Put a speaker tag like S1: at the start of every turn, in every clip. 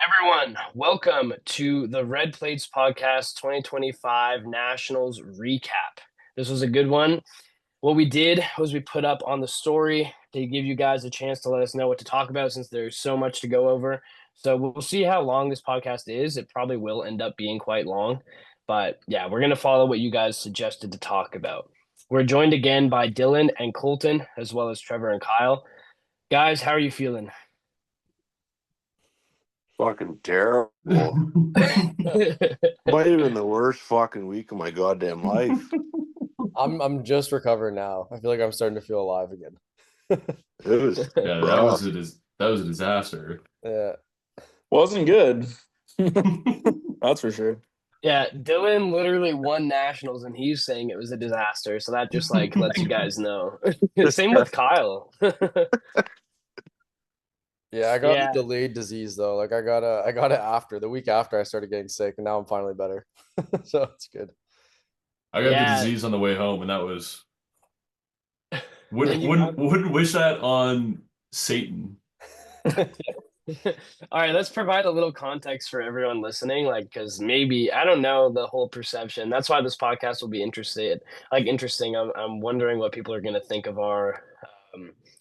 S1: Everyone, welcome to the Red Plates Podcast 2025 Nationals recap. This was a good one. What we did was we put up on the story to give you guys a chance to let us know what to talk about since there's so much to go over. So we'll see how long this podcast is. It probably will end up being quite long. But yeah, we're going to follow what you guys suggested to talk about. We're joined again by Dylan and Colton, as well as Trevor and Kyle. Guys, how are you feeling?
S2: Fucking terrible. Might have been the worst fucking week of my goddamn life.
S3: I'm just recovering now. I feel like I'm starting to feel alive again.
S2: It was
S4: Yeah,
S2: rough.
S4: that was a disaster.
S3: Yeah.
S5: Wasn't good. That's for sure.
S1: Yeah, Dylan literally won nationals and he's saying it was a disaster. So that just like lets you guys know. Same with Kyle.
S3: Yeah, I got
S1: Yeah.
S3: delayed disease though. Like I got it after the week after I started getting sick, and now I'm finally better. So it's good.
S4: I got
S1: Yeah.
S4: the disease on the way home, and that was
S1: And
S4: wouldn't
S1: you
S4: wouldn't wish that on Satan.
S1: All right, let's provide a little context for everyone listening, like because maybe I don't know the whole perception. That's why this podcast will be interesting. I'm wondering what people are going to think of our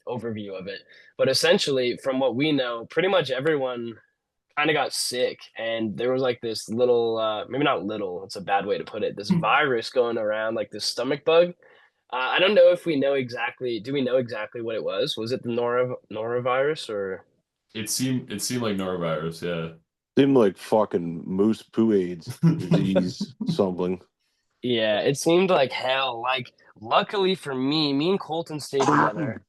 S1: overview of it. But essentially, from what we know, pretty much everyone kind of got sick, and there was like this little, maybe not little, it's a bad way to put it, this virus going around, like this stomach bug. I don't know if we know exactly. Do we know exactly what it was? Was it the norovirus or?
S4: It seemed like norovirus. Yeah.
S2: Seemed like fucking moose poo AIDS disease something.
S1: Yeah, it seemed like hell. Like, luckily for me and Colton stayed together.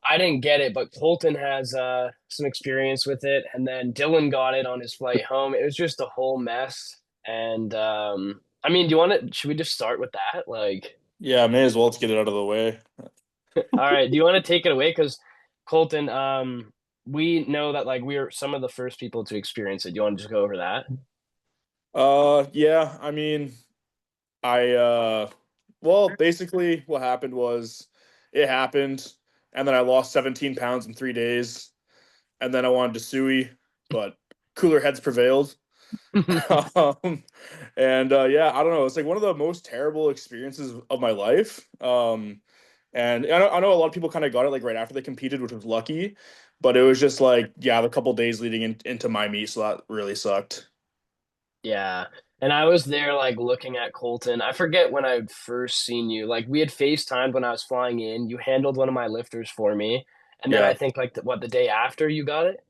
S1: I didn't get it, but Colton has some experience with it, and then Dylan got it on his flight home. It was just a whole mess. And I mean, do you want to? Should we just start with that? Like,
S5: Yeah, may as well let's get it out of the way.
S1: all right, do you want to take it away? Because Colton, we know that like we were some of the first people to experience it. Do you want to just go over that?
S5: Yeah, I mean, well, basically what happened was it happened, and then I lost 17 pounds in 3 days, and then I wanted to sue, but cooler heads prevailed. And yeah, I don't know. It's like one of the most terrible experiences of my life. And I know a lot of people kind of got it like right after they competed, which was lucky, but it was just like, yeah, the couple days leading into my meet, so that really sucked.
S1: Yeah. And I was there like looking at Colton. I forget when I had first seen you. Like we had FaceTimed when I was flying in. You handled one of my lifters for me. And then I
S5: Yeah.
S1: think like the day after you got it?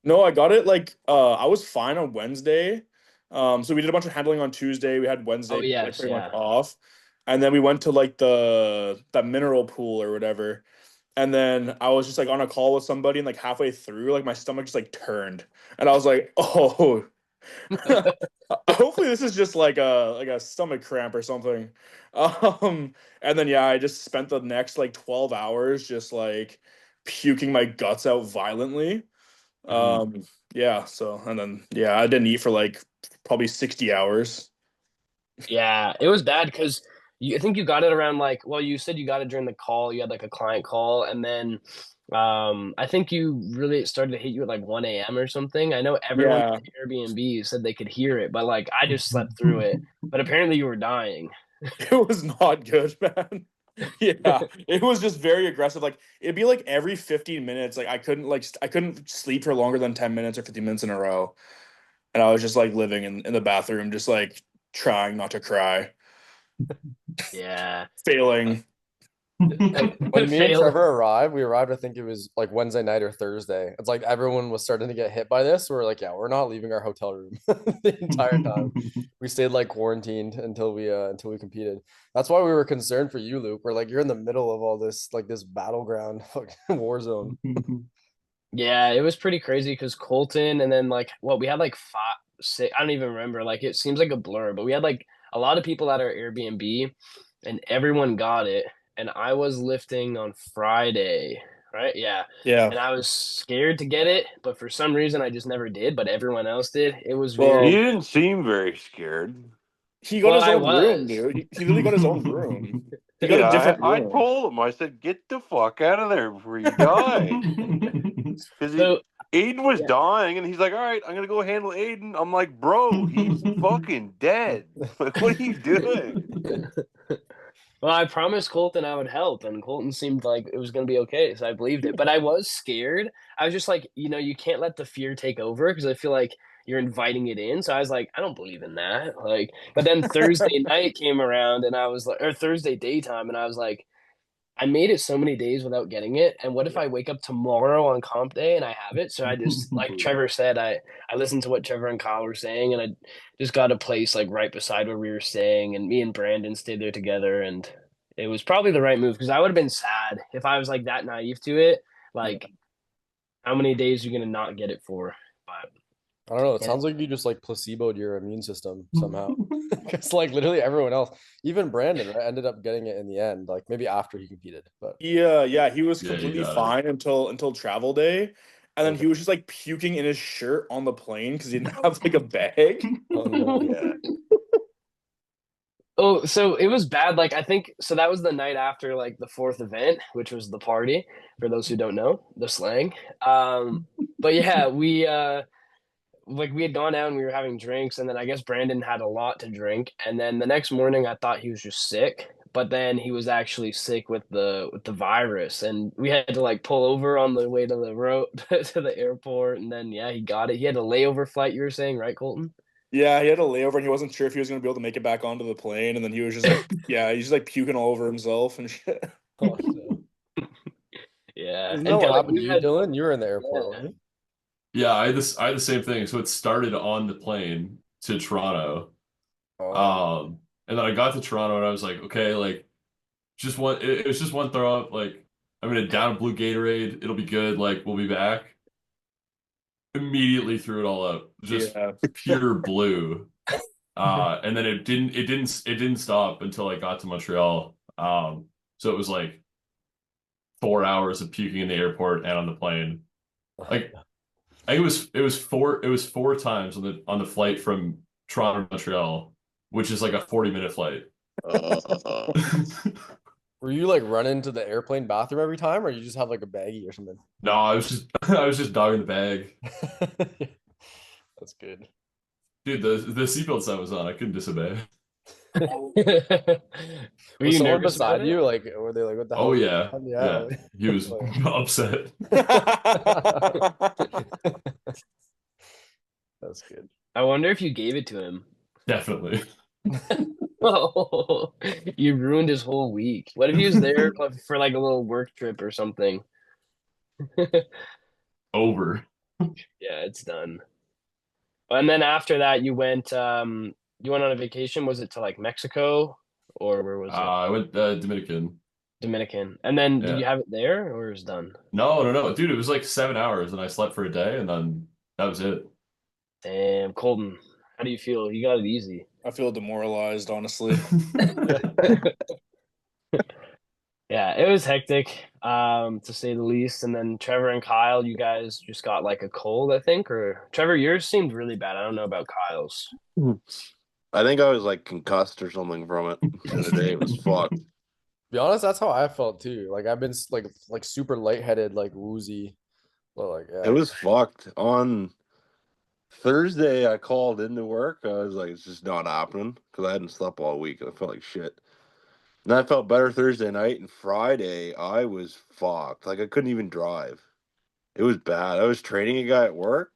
S5: No, I got it like I was fine on Wednesday. So we did a bunch of handling on Tuesday. We had Wednesday
S1: Oh
S5: like
S1: yes,
S5: pretty much
S1: yeah.
S5: off. And then we went to like that mineral pool or whatever. And then I was just like on a call with somebody, and like halfway through, like my stomach just like turned. And I was like, oh, hopefully this is just like a stomach cramp or something. And then yeah, I just spent the next like 12 hours just like puking my guts out violently. Um, yeah, so and then yeah, I didn't eat for like probably 60 hours.
S1: Yeah, it was bad because I think you got it around like, well, you said you got it during the call. You had like a client call, and then I think you really started to hit you at like 1 a.m. or something. I know everyone
S5: Yeah,
S1: at Airbnb said they could hear it, but like I just slept through it. But apparently you were dying.
S5: it was not good, man. Yeah, it was just very aggressive. Like it'd be like every 15 minutes, like I couldn't sleep for longer than 10 minutes or 15 minutes in a row. And I was just like living in the bathroom, just like trying not to cry,
S1: Yeah.
S5: failing.
S3: When me and
S1: Failed.
S3: Trevor arrived, we arrived, I think it was like Wednesday night or Thursday. It's like everyone was starting to get hit by this. We're like, yeah, we're not leaving our hotel room the entire time. We stayed like quarantined until we competed. That's why we were concerned for you, Luke. We're like, you're in the middle of all this, like this battleground fucking war zone.
S1: Yeah, it was pretty crazy because Colton and then like what we had like five, six, I don't even remember. Like it seems like a blur, but we had like a lot of people at our Airbnb and everyone got it. And I was lifting on Friday, right? Yeah.
S5: Yeah.
S1: And I was scared to get it, but for some reason I just never did, but everyone else did. It was
S5: Well,
S1: very
S2: He didn't seem very scared.
S5: he got
S1: well,
S5: his
S1: I
S5: own room,
S1: was.
S5: dude. He literally got his own room. He got
S2: Yeah,
S5: a different
S2: I
S5: room.
S2: told him. I said, "Get the fuck out of there before you die." Because
S1: So
S2: Aiden was
S1: Yeah.
S2: dying, and he's like, "All right, I'm gonna go handle Aiden." I'm like, "Bro, he's fucking dead. Like, what are you doing?"
S1: Well, I promised Colton I would help, and Colton seemed like it was going to be okay, so I believed it. But I was scared. I was just like, you can't let the fear take over because I feel like you're inviting it in. So I was like, I don't believe in that. Like, but then Thursday night came around, and I was like, or Thursday daytime, and I was like, I made it so many days without getting it, and what if I wake up tomorrow on comp day and I have it? So I just, like Trevor said, I listened to what Trevor and Kyle were saying, and I just got a place like right beside where we were staying, and me and Brandon stayed there together, and it was probably the right move because I would have been sad if I was like that naive to it. Like, how many days are you gonna not get it for? But
S3: I don't know. It
S1: Yeah.
S3: sounds like you just like placeboed your immune system somehow. Because like literally everyone else, even Brandon, right, ended up getting it in the end. Like maybe after he competed, but
S5: Yeah, he was
S4: Yeah, he
S5: completely
S4: got it.
S5: fine until travel day, and then
S3: Okay.
S5: he was just like puking in his shirt on the plane because he didn't have like a bag.
S3: oh no.
S2: Yeah.
S1: Oh, so it was bad. Like I think so that was the night after like the fourth event, which was the party, for those who don't know the slang. But yeah, we like we had gone out and we were having drinks, and then I guess Brandon had a lot to drink, and then the next morning I thought he was just sick, but then he was actually sick with the virus, and we had to like pull over on the way to the road to the airport, and then yeah, he got it. He had a layover flight, you were saying, right, Colton?
S5: Yeah, he had a layover and he wasn't sure if he was gonna be able to make it back onto the plane, and then he was just like, yeah, he's just like puking all over himself and shit.
S3: Oh, no.
S1: Yeah,
S3: Isn't
S1: and
S3: that what
S1: kinda,
S3: happened to
S1: we
S3: you,
S1: had
S3: Dylan? You were in the airport,
S1: yeah.
S3: weren't you?
S4: Yeah, I had the same thing. So it started on the plane to Toronto.
S3: Oh,
S4: And then I got to Toronto and I was like, okay, like it was just one throw up, like I'm gonna down a blue Gatorade, it'll be good, like we'll be back. Immediately threw it all up. Just
S5: Yeah.
S4: pure blue. And then it didn't stop until I got to Montreal. So it was like 4 hours of puking in the airport and on the plane. Like I think it was four times on the flight from Toronto to Montreal, which is like a 40-minute flight.
S3: were you like running to the airplane bathroom every time, or you just have like a baggie or something?
S4: No, I was just dogging the bag.
S3: That's good.
S4: Dude, the seatbelt sign was on. I couldn't disobey.
S1: Were
S3: Was
S1: you
S3: someone
S1: nervous about
S3: beside
S1: it?
S3: you? Like, were they like, "What the hell?"
S4: Oh
S3: is
S4: yeah.
S3: going on?"
S4: Yeah.
S3: Yeah.
S4: He was upset.
S3: That's good.
S1: I wonder if you gave it to him.
S4: Definitely.
S1: Oh, you ruined his whole week. What if he was there for like a little work trip or something?
S4: Over.
S1: Yeah, it's done. And then after that, you went on a vacation. Was it to like Mexico or where was it?
S4: I went Dominican.
S1: Dominican. And then did
S4: Yeah.
S1: you have it there or is it done?
S4: No. Dude, it was like 7 hours and I slept for a day and then that was it.
S1: Damn, Colton, how do you feel? You got it easy.
S5: I feel demoralized, honestly.
S1: Yeah, it was hectic, to say the least. And then Trevor and Kyle, you guys just got like a cold, I think, or Trevor, yours seemed really bad. I don't know about Kyle's.
S2: I think I was like concussed or something from it the other day. It was fucked.
S3: To be honest, that's how I felt too. Like I've been like super lightheaded, like woozy. But like yeah.
S2: It was fucked. On Thursday, I called into work. I was like, it's just not happening because I hadn't slept all week and I felt like shit. And I felt better Thursday night, and Friday I was fucked. Like I couldn't even drive. It was bad. I was training a guy at work,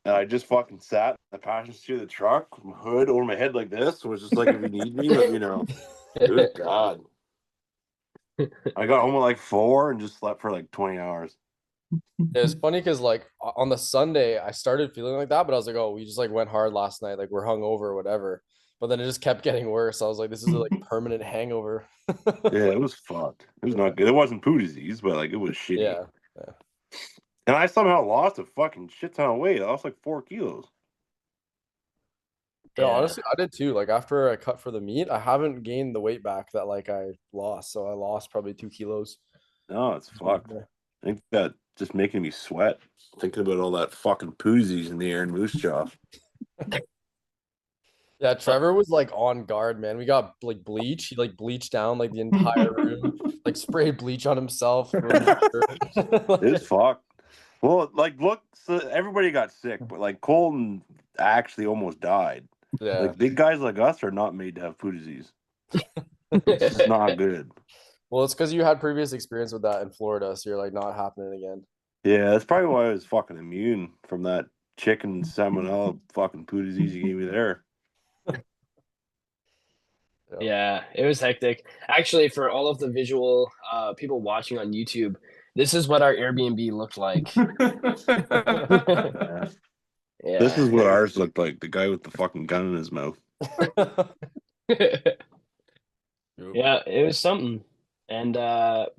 S2: and I just fucking sat in the passenger seat of the truck, hood over my head like this. So it was just like, if you need me, let me know. It was bad. I got home at like 4 and just slept for like 20 hours.
S3: It's funny because like on the Sunday I started feeling like that, but I was like, oh, we just like went hard last night, like we're hungover or whatever. But then it just kept getting worse. I was like, this is a like permanent hangover.
S2: Yeah, it was fucked. It was not good. It wasn't poo disease, but like it was shitty.
S3: Yeah.
S2: And I somehow lost a fucking shit ton of weight. I lost like 4 kilos.
S3: Yeah,
S1: Yeah.
S3: honestly, I did too. Like after I cut for the meet, I haven't gained the weight back that like I lost. So I lost probably 2 kilos.
S2: No, it's fucked.
S3: Yeah.
S2: I think that just making me sweat thinking about all that fucking poozies in the air in Moose Jaw.
S3: Yeah, Trevor was like on guard, man. We got like bleach. He like bleached down like the entire room, like sprayed bleach on himself.
S2: It's fucked. Well, like, look, so everybody got sick, but like Colton actually almost died.
S3: Yeah.
S2: Like, big guys like us are not made to have food disease. It's just not good.
S3: Well, it's because you had previous experience with that in Florida, so you're like not happening again.
S2: Yeah, that's probably why I was fucking immune from that chicken salmonella fucking food disease you gave me there.
S1: Yeah, it was hectic. Actually, for all of the visual people watching on YouTube, this is what our Airbnb looked like.
S2: Yeah. This
S1: Yeah.
S2: is what ours looked like. The guy with the fucking gun in his mouth.
S1: Yeah, it was something. And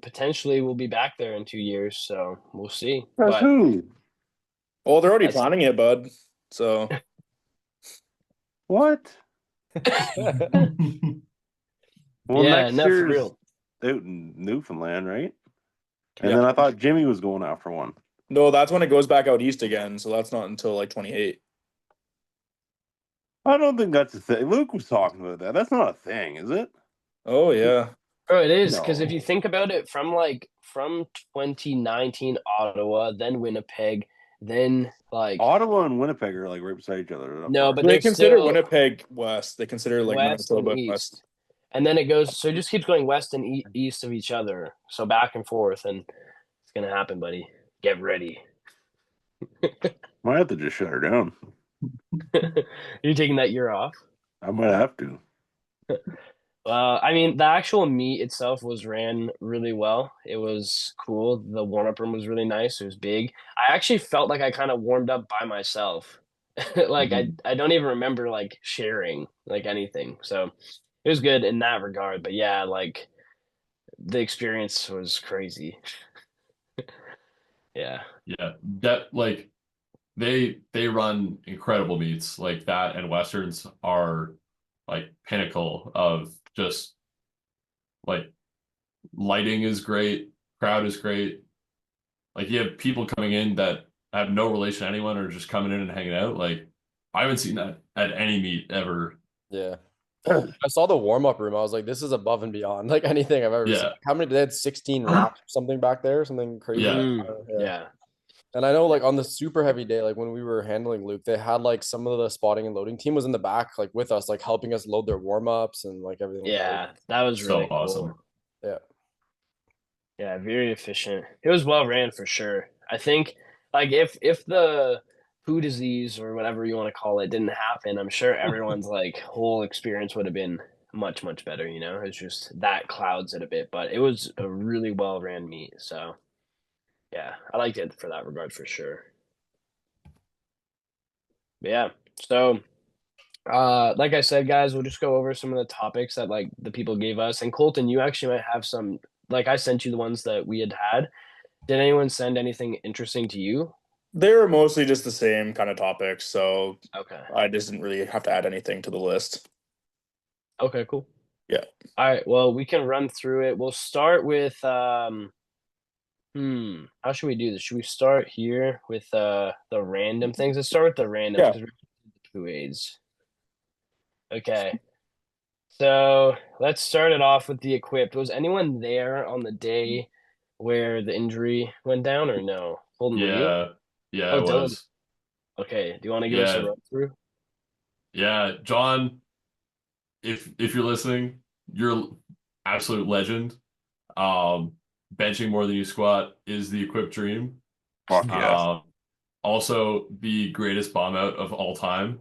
S1: potentially we'll be back there in 2 years, so we'll see.
S2: That's
S1: But
S2: who?
S5: Well, they're already
S1: That's-
S5: planning it, bud. So
S2: What? Well,
S1: yeah,
S2: next
S1: no, for
S2: year's
S1: real.
S2: out in Newfoundland, right? And
S5: Yeah.
S2: then I thought Jimmy was going out for one.
S5: no, that's when it goes back out east again. So that's not until like 28.
S2: I don't think that's a thing. Luke was talking about that. That's not a thing, is it?
S5: Oh yeah.
S1: Bro, it is because if
S2: No.
S1: you think about it, from 2019 Ottawa, then Winnipeg, then like
S2: Ottawa and Winnipeg are like right beside each other. They're not
S1: no,
S2: far.
S1: but
S5: They
S1: they're
S5: consider
S1: still
S5: Winnipeg west. They consider like
S1: west and
S5: Manitoba
S1: east,
S5: west.
S1: and then it goes. So it just keeps going west and east of each other, so back and forth, and it's gonna happen, buddy. Get ready.
S2: Might have to just shut her down.
S1: You're taking that year off.
S2: I might have to.
S1: I mean, the actual meet itself was ran really well. It was cool. The warm-up room was really nice. It was big. I actually felt like I kind of warmed up by myself. Like I don't even remember like sharing like anything. So it was good in that regard. But yeah, like the experience was crazy. Yeah.
S4: Yeah, that like they run incredible meets like that, and Westerns are like pinnacle of just like lighting is great, crowd is great. Like you have people coming in that have no relation to anyone or just coming in and hanging out. Like I haven't seen that at any meet ever.
S3: Yeah. I saw the warm-up room. I was like, this is above and beyond like anything I've ever seen.
S4: Yeah.
S3: How many they had 16 racks or something back there, something crazy.
S4: Yeah.
S1: Yeah.
S3: And I know like on the super heavy day, like when we were handling Luke, they had like some of the spotting and loading team was in the back, like with us, like helping us load their warm-ups and like everything. like that.
S1: Yeah. That was
S4: So
S1: really cool.
S4: awesome.
S3: Yeah.
S1: Yeah, very efficient. It was well ran for sure. I think like if the food disease or whatever you want to call it didn't happen, I'm sure everyone's like whole experience would have been much, much better, you know? It's just that clouds it a bit, but it was a really well ran meet. So yeah, I liked it for that regard for sure. But yeah. So like I said, guys, we'll just go over some of the topics that like the people gave us. And Colton, you actually might have some like I sent you the ones that we had. Did anyone send anything interesting to you?
S5: They were mostly just the same kind of topics, so
S1: Okay.
S5: I just didn't really have to add anything to the list.
S1: Okay, cool.
S5: Yeah.
S1: All right, well, we can run through it. We'll start with how should we do this? Should we start here with the random things? Let's start with the random
S5: Yeah.
S1: because we're two aids. Okay. So let's start it off with the equipped. Was anyone there on the day where the injury went down or no? Holden, were you?
S4: Yeah. Yeah,
S1: Oh,
S4: it
S1: Dylan.
S4: was.
S1: Okay. Do you want to give us a
S4: Yeah.
S1: run through?
S4: Yeah, John, if you're listening, you're an absolute legend. Benching more than you squat is the equipped dream.
S2: Fuck yeah.
S4: Also the greatest bomb out of all time.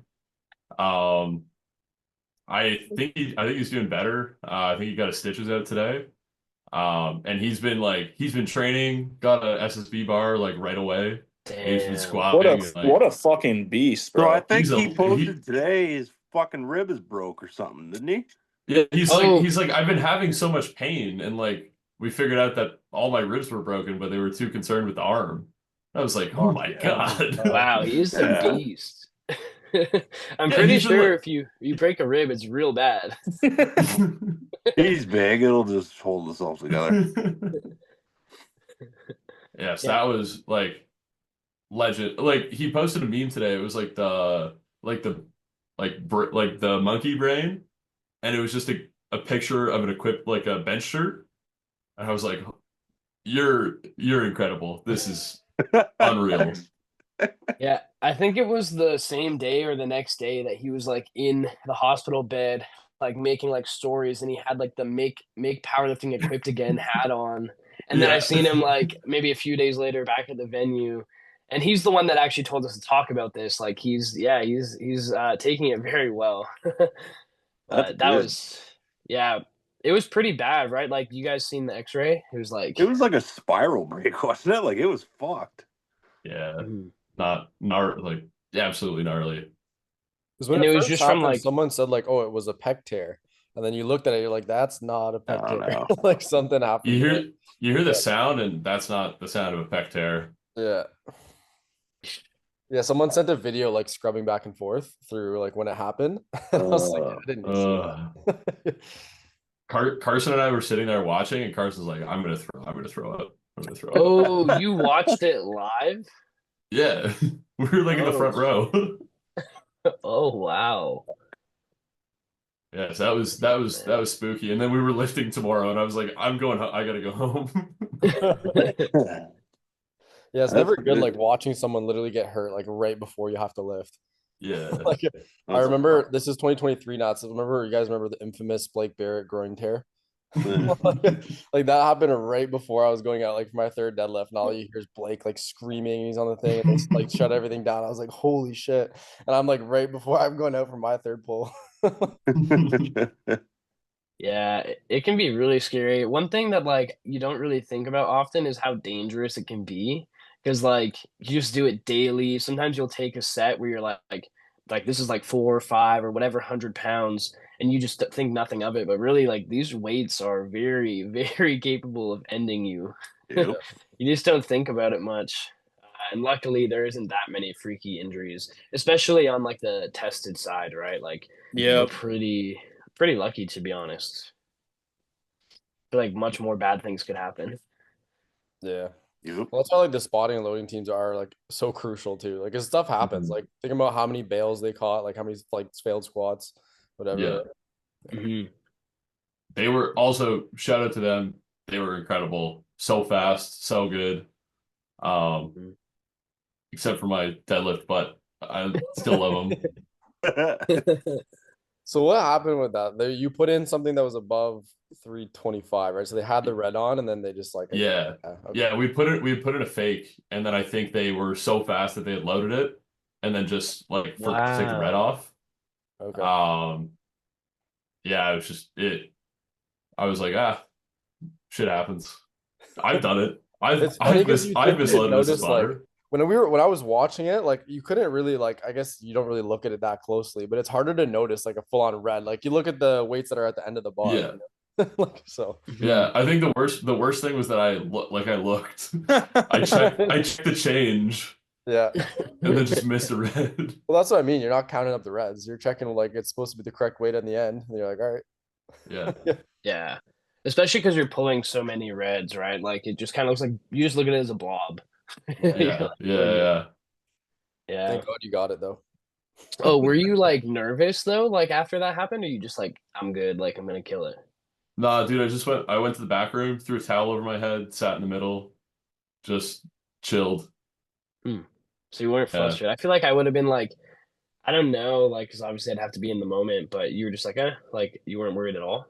S4: I think he's doing better. I think he got his stitches out today. And he's been training, got a SSB bar like right away. He's been
S1: Damn.
S4: squatting.
S5: What a fucking beast,
S2: So
S5: bro.
S2: I think
S4: He's a-
S2: he posted today his fucking rib is broke or something, didn't he?
S4: Yeah, he's
S1: Oh.
S4: like I've been having so much pain, and like we figured out that all my ribs were broken, but they were too concerned with the arm. I was like, oh my
S2: Yeah.
S4: God.
S1: Wow, he's a
S2: Yeah.
S1: beast. I'm
S4: Yeah,
S1: pretty
S4: he's been
S1: sure
S4: like-
S1: if you break a rib, it's real bad.
S2: He's big. It'll just hold itself together.
S4: Yeah, so
S1: Yeah.
S4: that was like legend. Like he posted a meme today. It was like the monkey brain, and it was just a picture of an equipped like a bench shirt. And I was like, you're incredible. This is Unreal.
S1: Yeah, I think it was the same day or the next day that he was like in the hospital bed, like making like stories, and he had like the make powerlifting equipped again hat on. And then I
S4: Yeah.
S1: seen him like maybe a few days later back at the venue, and he's the one that actually told us to talk about this. Like he's taking it very well.
S2: That's
S1: That
S2: good.
S1: was yeah, it was pretty bad, right? Like you guys seen the X-ray? It was like
S2: It was like a spiral break, wasn't it? Like it was fucked.
S4: Yeah.
S1: Mhm.
S4: Not like absolutely gnarly.
S3: Because when
S1: And
S3: it
S1: it was
S3: first
S1: just from
S3: happened,
S1: like
S3: someone said like, "Oh, it was a pec tear," and then you looked at it, you're like, "That's not a pec
S2: I don't
S3: tear."
S2: know.
S3: Like something
S4: You
S3: happened
S4: hear
S3: there.
S4: you hear the
S3: Yeah.
S4: sound, and that's not the sound of a pec tear.
S3: Yeah. Yeah, someone sent a video like scrubbing back and forth through like when it happened. And I was like, yeah, I didn't need to see
S4: Uh,
S3: that.
S4: Carson and I were sitting there watching, and Carson's like, I'm gonna throw up. I'm gonna throw up.
S1: oh, you watched it live?
S4: Yeah. We were like in the front
S1: Oh.
S4: row.
S1: Oh wow.
S4: Yeah, so that was spooky. And then we were lifting tomorrow, and I was like, I'm going I gotta go home.
S3: Yeah, it's
S2: That's
S3: never good
S2: good.
S3: like watching someone literally get hurt like right before you have to lift.
S4: Yeah.
S3: Like I
S2: That's-
S3: remember this is 2023 now. So remember you guys remember the infamous Blake Barrett groin tear?
S2: Yeah.
S3: Like that happened right before I was going out like for my third deadlift, and all you hear is Blake like screaming, he's on the thing, and they like shut everything down. I was like, holy shit. And I'm like right before I'm going out for my third pull.
S1: Yeah, it can be really scary. One thing that like you don't really think about often is how dangerous it can be. Because like you just do it daily. Sometimes you'll take a set where you're like this is like 4 or 5 or whatever 100 pounds, and you just think nothing of it. But really, like these weights are very, very capable of ending you.
S2: Yep.
S1: You just don't think about it much. And luckily, there isn't that many freaky injuries, especially on like the tested side, right? Like we're
S5: Yep.
S1: pretty lucky to be honest. I feel like much more bad things could happen.
S3: Yeah.
S2: Yep.
S3: Well, that's why like the spotting and loading teams are like so crucial too. Like, 'cause stuff happens.
S4: Mhm.
S3: Like, think about how many bails they caught, like how many like failed squats, whatever.
S4: Yeah.
S1: Mhm.
S4: They were also shout out to them. They were incredible. So fast, so good.
S1: Mhm.
S4: Except for my deadlift, but I still love them.
S3: So what happened with that? There, you put in something that was above 325, right? So they had the red on, and then they just like
S4: Yeah.
S3: okay.
S4: Yeah, we put in a fake, and then I think they were so fast that they had loaded it and then just like forgot to take the red
S1: Wow.
S4: off.
S3: Okay.
S4: Yeah, it was just it. I was like, shit happens. I've done it.
S3: It's funny because you
S4: I've
S3: think you'd
S4: misloaded Mrs.
S3: notice like
S4: Butter.
S3: when I was watching it, like you couldn't really like I guess you don't really look at it that closely, but it's harder to notice like a full on red. Like you look at the weights that are at the end of the bar.
S4: Yeah.
S3: You know? Like so.
S4: Yeah, I think the worst thing was that I looked. I checked the change
S3: Yeah.
S4: and then just missed a red.
S3: Well, that's what I mean. You're not counting up the reds. You're checking like it's supposed to be the correct weight in the end. And you're like, all right.
S4: Yeah.
S1: Yeah. Especially because you're pulling so many reds, right? Like it just kind of looks like you just look at it as a blob. You're
S4: Yeah.
S1: like,
S4: Yeah.
S1: yeah.
S3: Thank God you got it though.
S1: Oh, were you like nervous though? Like after that happened, or you just like, I'm good, like I'm gonna kill it?
S4: Nah, dude, I went to the back room, threw a towel over my head, sat in the middle, just chilled.
S1: So you weren't
S4: Yeah.
S1: flustered. I feel like I would have been like, I don't know, like because obviously I'd have to be in the moment, but you were just like you weren't worried at all.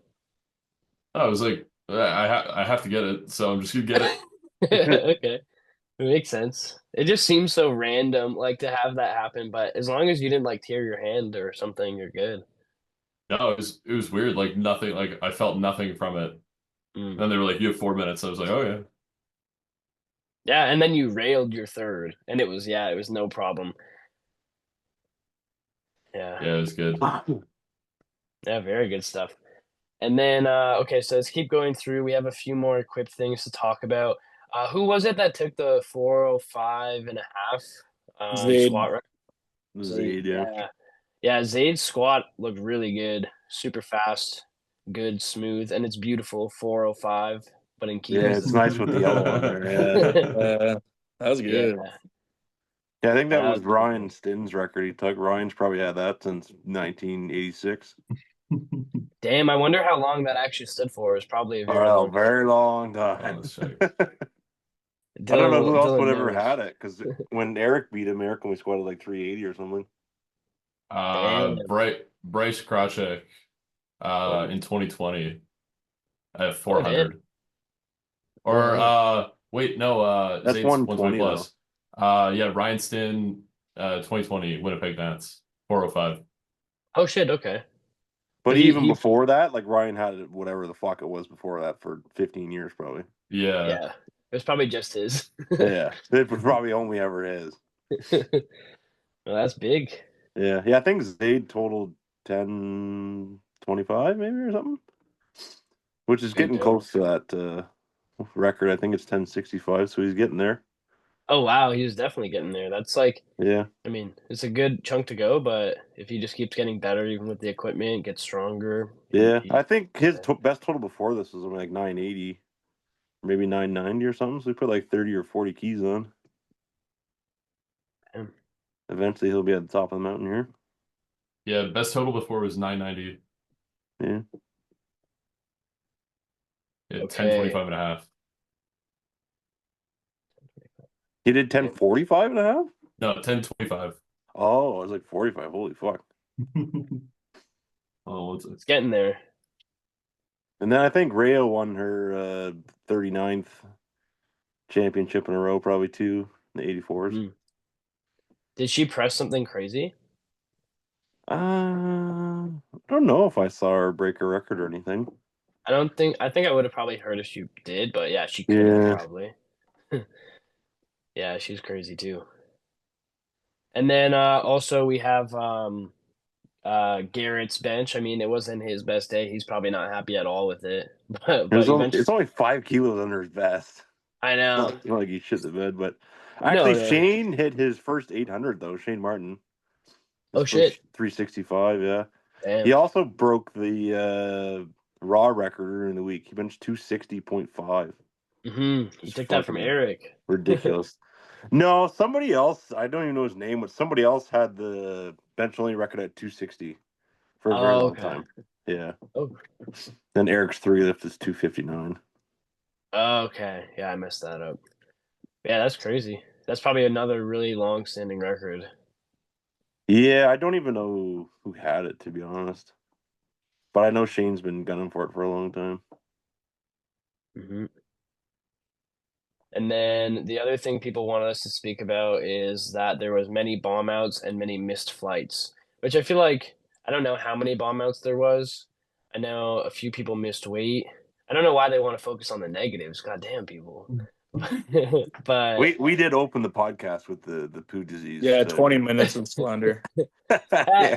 S4: I was like, I have to get it, so I'm just gonna get it.
S1: Okay. It makes sense. It just seems so random, like to have that happen, but as long as you didn't like tear your hand or something, you're good.
S4: No, it was weird. Like nothing. Like I felt nothing from it.
S1: Mm.
S4: And they were like, "You have 4 minutes." I was like, "Oh yeah."
S1: Yeah, and then you railed your third, and it was no problem. Yeah.
S4: Yeah, it was good.
S1: Yeah, very good stuff. And then okay, so let's keep going through. We have a few more equipped things to talk about. Who was it that took the 405 and a half
S5: Zayd.
S1: squat record?
S2: Zayd, yeah.
S1: Yeah, Zayd's squat looked really good, super fast, good, smooth, and it's beautiful. 405, but in keeping.
S2: Yeah, it's nice with the yellow on there. Yeah.
S5: That was good.
S1: Yeah.
S2: Yeah, I think that
S1: That
S2: was
S1: was
S2: Ryan Stinn's record he took. Ryan's probably had that since 1986.
S1: Damn, I wonder how long that actually stood for. It was probably a very
S2: Oh,
S1: long.
S2: very long
S4: Oh,
S2: time.
S4: let's check.
S2: I don't know who else
S1: Dylan
S2: would ever
S1: knows.
S2: had it because when Eric beat him, Eric only squatted like 380 or something.
S1: Damn.
S4: Bryce Krawczyk in 2020 at
S1: Oh, damn.
S4: 400. Or
S1: 400.
S4: wait, no,
S2: That's
S4: Zayd's
S2: 120
S4: plus. Yeah, Ryan Stin 2020 Winnipeg Nats 405.
S1: Oh shit. Okay.
S2: But
S1: He-
S2: even
S1: he-
S2: before that, like Ryan had it, whatever the fuck it was before that for 15 years probably.
S4: Yeah.
S1: Yeah. It was probably just his.
S2: Yeah, it was probably only ever his.
S1: Well, that's big.
S2: Yeah, I think Zayd totaled 1025 maybe or something, which is getting
S1: dope.
S2: close to that record. I think it's 1065, so he's getting there.
S1: Oh wow, he was definitely getting there. That's like,
S2: Yeah,
S1: I mean, it's a good chunk to go, but if he just keeps getting better, even with the equipment, gets stronger.
S2: yeah. I think his best total before this was like 980, maybe 990 or something. So he put like 30 or 40 keys on.
S1: Damn.
S2: Eventually, he'll be at the top of the mountain here.
S4: Yeah, best total before was 990.
S2: Yeah.
S4: Yeah,
S1: Okay.
S4: 1025 and a half.
S2: He did 1045 and a half?
S4: No, 1025.
S2: Oh, I was like 45. Holy fuck.
S4: Oh, what's it?
S1: It's getting there.
S2: And then I think Rayo won her 39th championship in a row, probably too, in the 84s.
S1: Mm. Did she press something crazy?
S2: I don't know if I saw her break a record or anything.
S1: I think I would have probably heard if she did, but yeah, she could have
S2: Yeah.
S1: probably. Yeah, she's crazy too. And then also we have Garrett's bench. I mean, it wasn't his best day. He's probably not happy at all with it. But eventually,
S2: It's only 5 kilos under his vest.
S1: I know.
S2: It's not like he shit the bed, but
S1: No,
S2: actually
S1: no.
S2: Shane hit his first 800 though. Shane Martin.
S1: Oh,
S2: His
S1: shit.
S2: first 365. Yeah.
S1: Damn.
S2: He also broke the raw record during the week. He benched 260.5.
S1: He
S2: It's
S1: took that from
S2: fucking
S1: Eric.
S2: Ridiculous. No, somebody else. I don't even know his name, but somebody else had the bench only record at 260 for a very long
S1: okay.
S2: time. Yeah.
S1: Oh.
S2: Then Eric's 3 lift is 259.
S1: Okay. Yeah, I messed that up. Yeah, that's crazy. That's probably another really long-standing record.
S2: Yeah, I don't even know who had it, to be honest. But I know Shane's been gunning for it for a long time.
S1: And then the other thing people wanted us to speak about is that there was many bomb outs and many missed flights, which I feel like I don't know how many bomb outs there was. I know a few people missed weight. I don't know why they want to focus on the negatives. God damn people. But
S2: We did open the podcast with the poo disease.
S5: Yeah,
S2: so-
S5: 20 minutes of slander.
S2: Yeah.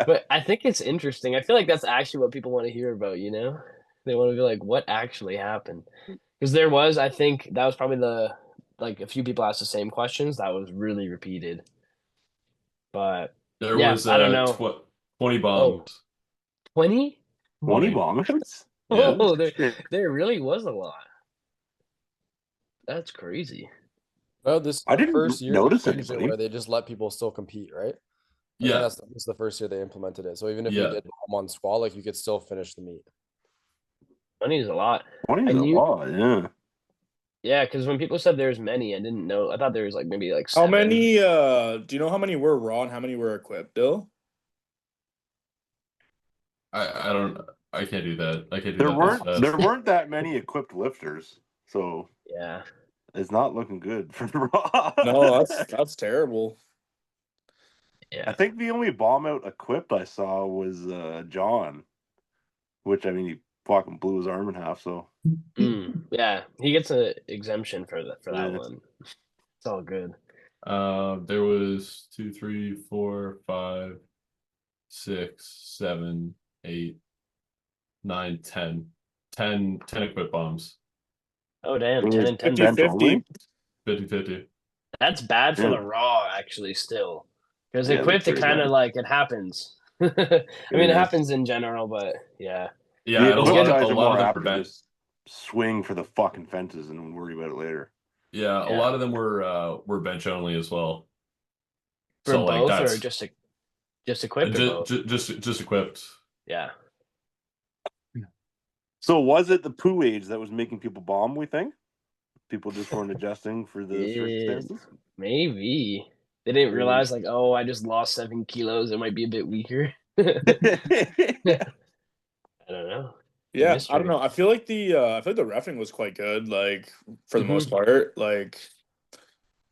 S1: but I think it's interesting. I feel like that's actually what people want to hear about, you know? They want to be like, what actually happened? Because there was, I think that was probably a few people asked the same questions. That was really repeated. But
S4: There
S1: yeah,
S4: was
S1: I don't know.
S4: 20 bombs.
S1: 20?
S2: 20 bombs?
S4: Yeah.
S1: Oh, there really was a lot. That's crazy.
S3: Oh, this
S2: I didn't
S3: first year
S2: notice
S3: they changed it
S2: anybody.
S3: where they just let people still compete, right? I think
S4: Yeah.
S3: this is the first year they implemented it. So even if
S4: Yeah.
S3: you did bomb on squall, like you could still finish the meet.
S1: 20 is a lot.
S2: 20 is
S1: I
S2: a
S1: knew-
S2: lot, yeah.
S1: Yeah, because when people said there's many, I didn't know. I thought there was maybe
S5: How
S1: 7.
S5: many do you know how many were raw and how many were equipped, Bill?
S4: I can't do that. I can't do
S2: There
S4: that
S2: weren't
S4: this fast.
S2: there weren't that many equipped lifters, so
S1: Yeah.
S2: it's not looking good for the Raw.
S5: No, that's terrible.
S1: Yeah.
S2: I think the only bomb out equipped I saw was John, which I mean he fucking blew his arm in half. So
S1: Yeah, he gets an exemption for that
S2: Yeah.
S1: one. It's all good.
S4: There was 2, 3, 4, 5, 6, 7, 8, 9, 10. 10 equipped bombs.
S1: Oh damn,
S2: It
S1: 10
S2: was
S1: and 10.
S5: 50-50.
S2: only?
S4: 50-50.
S1: That's bad for
S2: Yeah.
S1: the raw, actually. Still, because
S2: Yeah,
S1: equipped,
S2: that's
S1: it
S2: pretty
S1: kind of
S2: bad.
S1: it happens. I mean, it
S2: Yeah.
S1: happens in general, but yeah.
S4: Yeah,
S2: The
S4: and a
S2: equipped
S4: lot
S2: guys
S4: of
S2: are more
S4: them
S2: apt
S4: were
S2: to
S4: bench.
S2: just swing for the fucking fences and worry about it later.
S4: Yeah, a
S1: Yeah.
S4: lot of them were bench only as well.
S1: For
S4: So like
S1: both
S4: that's
S1: or just equipped or both?
S4: just equipped.
S1: Yeah.
S2: So was it the poo age that was making people bomb? We think. People just weren't adjusting for the
S1: Yeah,
S2: circumstances.
S1: maybe they didn't
S2: Maybe.
S1: realize like, oh, I just lost 7 kilos. It might be a bit weaker. I don't know. It's a
S5: Yeah, I don't
S1: mystery.
S5: know. I feel like the reffing was quite good, like for the most part. Like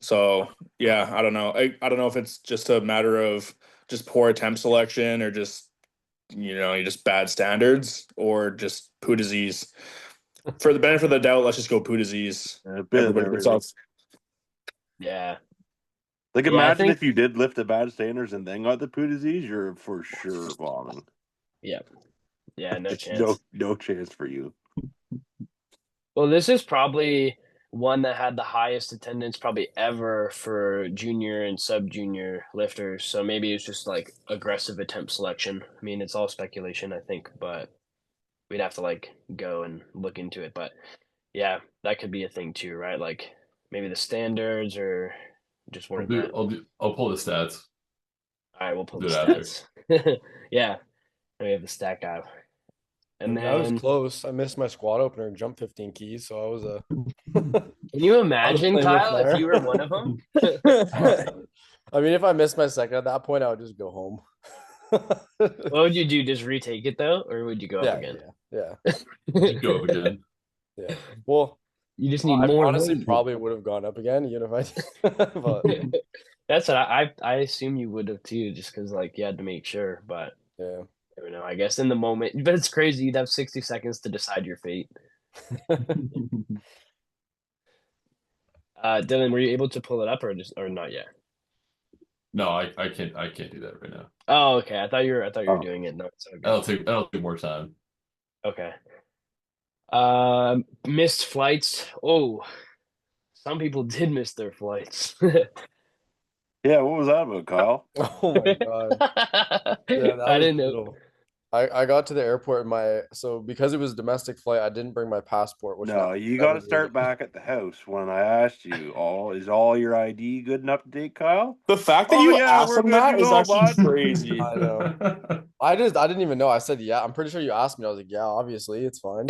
S5: so yeah, I don't know. I don't know if it's just a matter of just poor attempt selection or just just bad standards or just poo disease. For the benefit of the doubt, let's just go poo disease.
S2: A bit of
S5: Everybody gets
S2: everything.
S5: off.
S1: Yeah.
S2: Like,
S1: Yeah, I
S2: imagine
S1: think-
S2: if you did lift a bad standards and then got the poo disease, you're for sure vomiting.
S1: Yeah. Yeah, no
S2: Just
S1: chance.
S2: no chance for you.
S1: Well, this is probably one that had the highest attendance probably ever for junior and sub junior lifters. So maybe it's just like aggressive attempt selection. I mean, it's all speculation, I think, but we'd have to like go and look into it. But yeah, that could be a thing too, right? Like maybe the standards or just weren't that.
S4: I'll pull the stats.
S1: All right, we'll pull
S4: Do
S1: the
S4: it after.
S1: stats. Yeah, and we have the stat guy. And
S3: I was
S1: then,
S3: close. I missed my squat opener and jumped 15 keys, so I was a.
S1: can you imagine,
S3: playing with
S1: Kyle, if
S3: fire.
S1: you were one of them?
S3: I mean, if I missed my second at that point, I would just go home.
S1: What would you do? Just retake it though, or would you go up again?
S3: Yeah.
S4: Go up again.
S3: Yeah. Well,
S1: You just need
S3: I
S1: more.
S3: honestly
S1: weight.
S3: probably would have gone up again, even if I. But
S1: That's what I assume you would have too, just because like you had to make sure. But
S3: yeah.
S1: I don't know. I guess in the moment, but it's crazy. You'd have 60 seconds to decide your fate. Dylan, were you able to pull it up or not yet?
S4: No, I can't do that right now.
S1: Oh, okay. I thought you were
S2: Oh.
S1: doing it. No, it's okay.
S4: That'll take more time.
S1: Okay. Missed flights. Oh, some people did miss their flights.
S2: Yeah, what was that about, Kyle?
S3: Oh my god. Yeah, that
S1: I
S3: was
S1: didn't know.
S3: brutal. I got to the airport so because it was a domestic flight, I didn't bring my passport, which
S2: No, you got to start back at the house when I asked you. Is all your ID good and up to date, Kyle?
S5: The fact that
S2: Oh,
S5: you
S2: yeah,
S5: asked
S2: we're
S5: him
S2: good
S5: that
S2: to
S5: is
S2: go,
S5: actually
S2: bud.
S5: crazy.
S3: I know. I didn't even know. I said, yeah, I'm pretty sure you asked me. I was like, yeah, obviously, it's fine.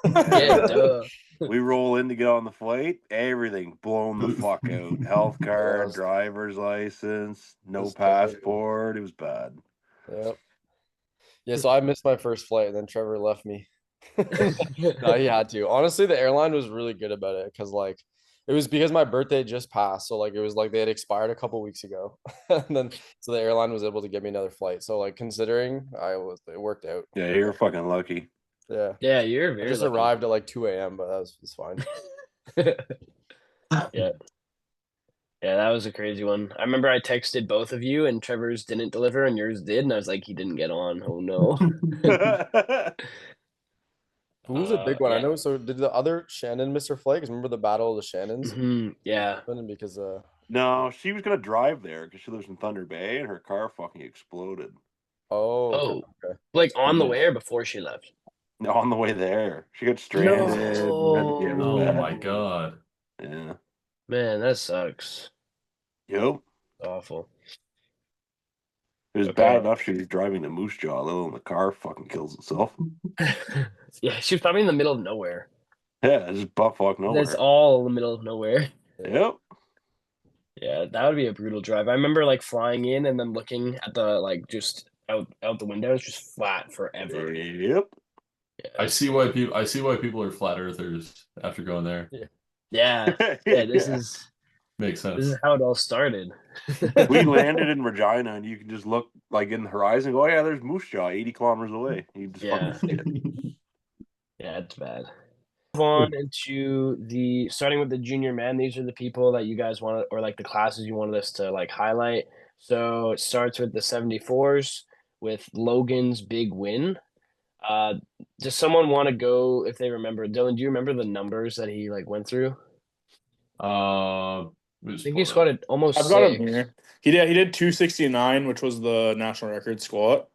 S1: Yeah, duh.
S2: We roll in to get on the flight, everything blown the fuck out. Health card,
S3: Yes.
S2: driver's license, no
S3: Just terrible.
S2: passport. It was bad.
S3: Yep. Yeah, so I missed my first flight, and then Trevor left me. No, he had to. Honestly, the airline was really good about it because, like, it was because my birthday just passed, so like it was like they had expired a couple weeks ago, and then so the airline was able to get me another flight. So like considering it worked out.
S2: Yeah, you're fucking lucky.
S3: Yeah,
S1: Yeah, you're
S3: I
S1: very
S3: just
S1: lucky.
S3: arrived at like 2 a.m., but it's fine.
S1: Yeah. Yeah, that was a crazy one. I remember I texted both of you and Trevor's didn't deliver and yours did, and I was like, he didn't get on. Oh no.
S3: Who was a big one? I
S1: Yeah.
S3: know. So did the other Shannon miss her flight? 'Cause remember the Battle of the Shannons?
S1: Yeah.
S3: Because
S2: No, she was gonna drive there because she lives in Thunder Bay, and her car fucking exploded
S3: oh, okay.
S1: Like on the way or before she left?
S2: on the way there. She got stranded. Had to- yeah, it was
S4: Oh
S2: bad.
S4: my god.
S2: Yeah.
S1: Man, that sucks.
S2: Yep.
S1: Awful.
S2: It was
S1: Okay.
S2: bad enough she was driving to Moose Jaw, though, and the car fucking kills itself.
S1: Yeah, she was probably in the middle of nowhere.
S2: Yeah, it's just butt fuck nowhere.
S1: That's all in the middle of nowhere.
S2: Yep.
S1: Yeah, that would be a brutal drive. I remember like flying in and then looking at the like just out the window, it's just flat forever.
S2: Yep.
S1: Yeah.
S4: I see why people are flat earthers after going there.
S1: Yeah. Yeah, this is
S4: Makes sense.
S1: this is how it all started.
S2: We landed in Regina, and you can just look like in the horizon and go, oh, yeah, there's Moose Jaw 80 kilometers away. You just
S1: Yeah.
S2: fucking see it.
S1: Yeah, it's bad. Move on into starting with the junior men. These are the people that you guys wanted, or like the classes you wanted us to like highlight. So it starts with the 74s with Logan's big win. Does someone want to go if they remember? Dylan, do you remember the numbers that he like went through? I think he squatted almost
S5: I've got him
S1: 6.
S5: here. He did 269, which was the national record squat.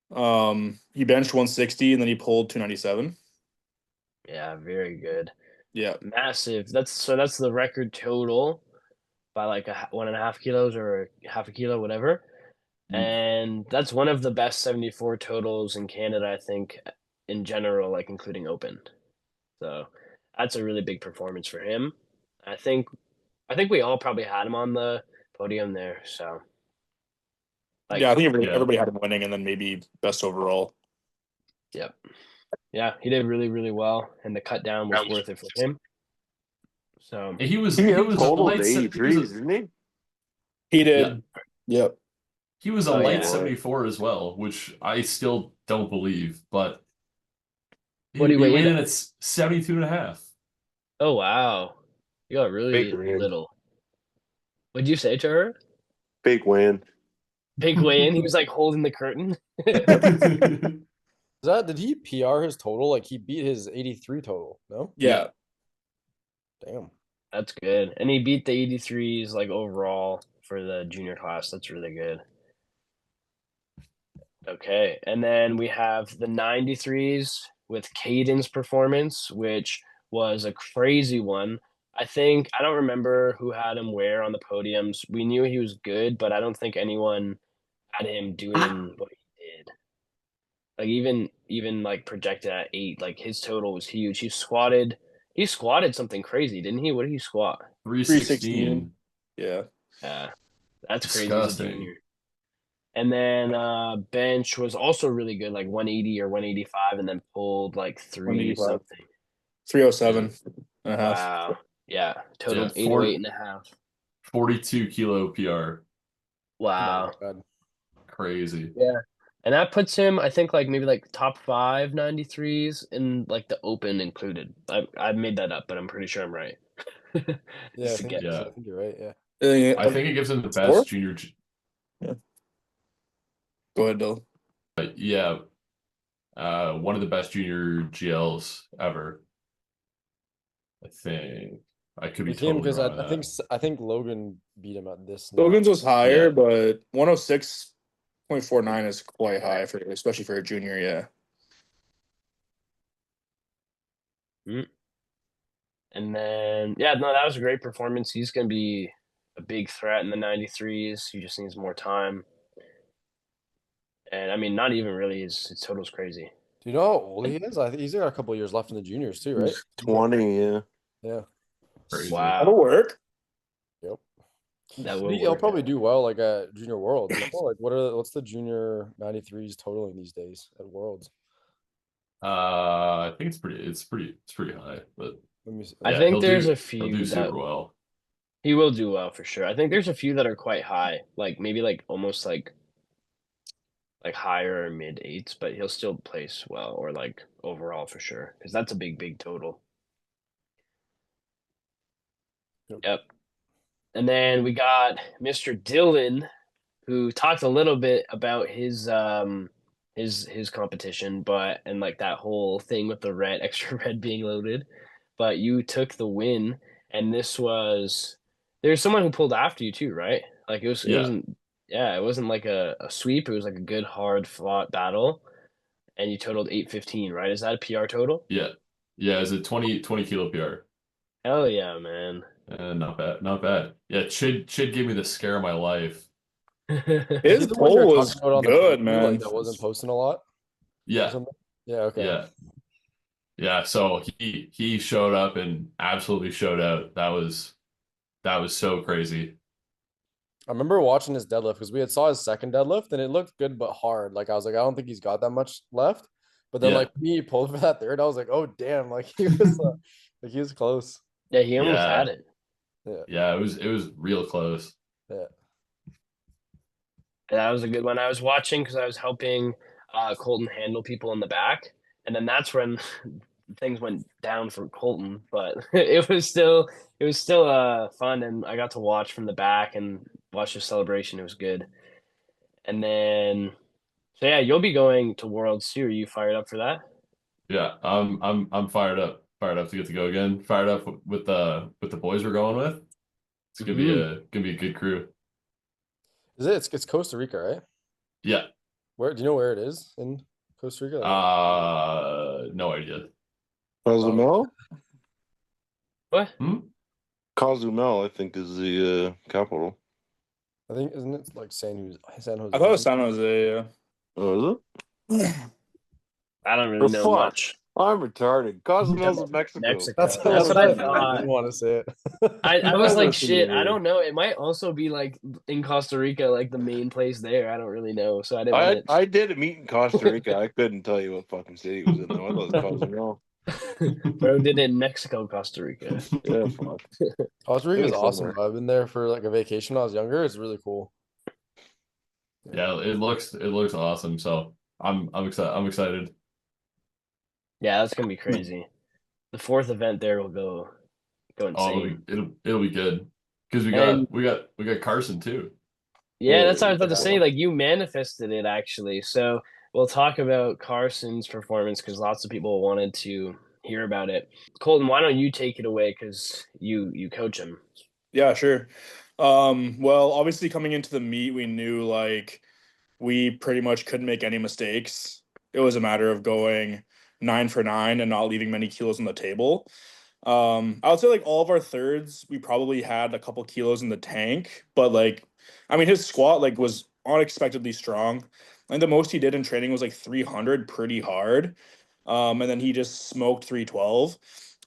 S5: He benched 160 and then he pulled 297.
S1: Yeah, very good.
S5: Yeah.
S1: Massive. That's the record total by like 1.5 kilos or half a kilo, whatever. And that's one of the best 74 totals in Canada, I think, in general, like including open. So that's a really big performance for him. I think we all probably had him on the podium there. So like,
S5: Yeah, I think
S4: Yeah.
S5: everybody had him winning, and then maybe best overall.
S1: yep. Yeah, he did really, really well, and the cut down was worth it for him. So
S4: And he was
S2: He
S4: a
S2: totaled
S4: light se- he was
S2: 83s,
S4: a,
S2: didn't he?
S5: He did. Yep.
S4: he was a
S1: Oh,
S4: light
S1: yeah.
S4: 74 as well, which I still don't believe, but
S1: What do you
S4: he
S1: weigh
S4: weighed
S1: in
S4: in at 72 and a half.
S1: oh wow. You got really
S2: Big win.
S1: little. What'd you say to her?
S2: Big win.
S1: Big weigh in. He was like holding the curtain.
S3: Did he PR his total? Like he beat his 83 total? No.
S5: Yeah.
S3: Damn.
S1: That's good. And he beat the 83s like overall for the junior class. That's really good. Okay. And then we have the 93s with Caden's performance, which was a crazy one. I don't remember who had him where on the podiums. We knew he was good, but I don't think anyone had him doing what he did. Like even like projected at 8, like his total was huge. He squatted something crazy, didn't he? What did he squat?
S4: 316.
S5: Yeah.
S1: That's crazy as a
S4: Disgusting.
S1: junior. And then bench was also really good, like 180 or 185, and then pulled like 3
S5: 185.
S1: something.
S5: 307 and a half.
S1: Wow. Yeah. Totaled
S4: Yeah,
S1: 808 and a half.
S4: 42 kilo PR.
S1: Wow.
S3: Oh my God.
S4: Crazy.
S1: Yeah. And that puts him, I think, like maybe like top 5 93s in like the open included. I made that up, but I'm pretty sure I'm right.
S3: Yeah,
S1: Just a guess.
S4: Yeah.
S3: I think you're right. Yeah.
S4: I think it gives him the best
S5: Four?
S4: junior.
S5: Go ahead, Bill.
S4: Yeah, one of the best junior GLs ever. I think I could be
S3: With him
S4: totally
S3: because
S4: wrong on
S3: I think Logan beat him at this.
S5: Logan's was higher,
S4: Yeah.
S5: but 106.49 is quite high for especially for a junior. Yeah.
S1: And then, yeah, no, that was a great performance. He's going to be a big threat in the 93s. He just needs more time. And I mean, not even really. His total's crazy.
S3: Do you know how old he is? I think he's got a couple of years left in the juniors too, right?
S2: He's 20, yeah.
S3: Yeah.
S4: Crazy.
S5: That'll
S1: Wow.
S5: work.
S3: Yep.
S1: That will
S3: He'll
S1: work.
S3: probably do well like at Junior Worlds. Like what's the junior 93s totaling these days at Worlds?
S4: I think it's pretty high, but
S3: Let me see.
S1: I
S4: yeah,
S1: think
S4: he'll
S1: there's
S4: do-
S1: a
S4: he'll
S1: few
S4: do
S1: that
S4: super well.
S1: he will do well for sure. I think there's a few that are quite high, like maybe like almost like higher or mid 8s, but he'll still place well or like overall for sure because that's a big total. Yep. And then we got Mr. Dylan, who talked a little bit about his competition, but and like that whole thing with the red extra red being loaded. But you took the win, and there's someone who pulled after you too, right? Like it
S4: Yeah.
S1: wasn't like a sweep. It was like a good hard fought battle, and you totaled 815, right? Is that a PR total?
S4: Yeah, it's a 20 kilo PR.
S1: Hell yeah, man.
S4: Not bad. Yeah, Chid gave me the scare of my life.
S5: His
S3: Is the one you're
S5: poll was
S3: talking about on the
S5: good,
S3: preview,
S5: man.
S3: Like that wasn't posting a lot. Or
S4: Yeah,
S3: something? Yeah. Okay.
S4: yeah. So he showed up and absolutely showed out. That was so crazy.
S3: I remember watching his deadlift because we had saw his second deadlift and it looked good but hard. Like I was like, I don't think he's got that much left. But then
S4: Yeah.
S3: like he pulled for that third, I was like, oh damn, like he was like he was close.
S1: Yeah, he almost
S4: Yeah.
S1: had it.
S4: Yeah, it was real close.
S3: Yeah.
S1: And that was a good one. I was watching because I was helping Colton handle people in the back, and then that's when things went down for Colton. But it was still fun, and I got to watch from the back and watch the celebration. It was good. And then, so yeah, you'll be going to Worlds too. Are you fired up for that?
S4: Yeah, I'm fired up to get to go again. Fired up with the boys we're going with. It's gonna be a good crew.
S3: Is it? It's Costa Rica, right?
S4: Yeah.
S3: Where do you know where it is in Costa Rica?
S4: No idea.
S2: Cozumel?
S1: What?
S2: Cozumel, I think, is the capital.
S3: I think isn't it like San Jose?
S5: I thought it was San Jose. Yeah.
S2: Oh, is it?
S1: I don't really know
S2: fuck.
S1: much.
S2: I'm retarded. Cozumel's in Mexico.
S1: Mexico.
S3: That's
S1: That's what I
S3: I
S1: thought.
S3: didn't want to say it.
S1: I was like,
S2: Listen
S1: shit,
S2: to
S1: I
S2: me.
S1: don't know. It might also be like in Costa Rica, like the main place there. I don't really know. So I didn't want
S2: I did a meet in Costa Rica. I couldn't tell you what fucking city it was in though. I thought it was Cozumel.
S1: to. Bro did it in Mexico, Costa Rica.
S2: Yeah, fuck.
S3: Costa Rica is
S2: Maybe
S3: awesome.
S2: somewhere.
S3: I've been there for like a vacation when I was younger. It's really cool.
S4: Yeah, it looks awesome. So I'm excited.
S1: Yeah, that's gonna be crazy. The fourth event there will go
S4: Oh,
S1: insane.
S4: it'll be good because
S1: And
S4: we got Carson too.
S1: yeah, that's what I was about to
S2: Yeah.
S1: say. Like you manifested it actually. So we'll talk about Carson's performance because lots of people wanted to hear about it. Colton, why don't you take it away because you coach him?
S5: Yeah, sure. Well, obviously coming into the meet, we knew like we pretty much couldn't make any mistakes. It was a matter of going 9 for 9 and not leaving many kilos on the table. I would say like all of our thirds, we probably had a couple kilos in the tank, but like, I mean, his squat like was unexpectedly strong. And the most he did in training was like 300 pretty hard. And then he just smoked 312.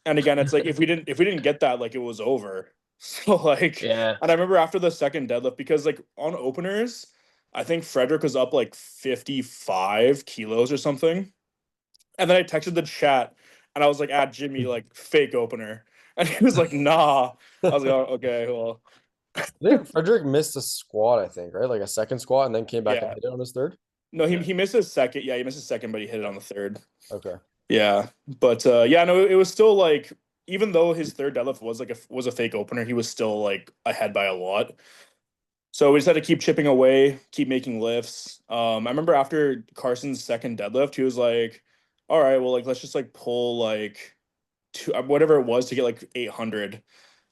S5: And again, it's like if we didn't get that, like it was over. So like,
S1: Yeah.
S5: and I remember after the second deadlift, because like on openers, I think Frederick was up like 55 kilos or something. And then I texted the chat and I was like, at Jimmy, like fake opener. And he was like, nah. I was like, oh, okay, well,
S3: I think Frederick missed a squat, I think, right? Like a second squat and then came back and
S5: yeah.
S3: hit it on his third.
S5: No,
S4: Yeah.
S5: he missed his second. Yeah, he missed his second, but he hit it on the third.
S3: Okay.
S5: Yeah. But yeah, no, it was still like, even though his third deadlift was like was a fake opener, he was still like ahead by a lot. So we just had to keep chipping away, keep making lifts. I remember after Carson's second deadlift, he was like, all right, well, like let's just like pull like whatever it was to get like 800.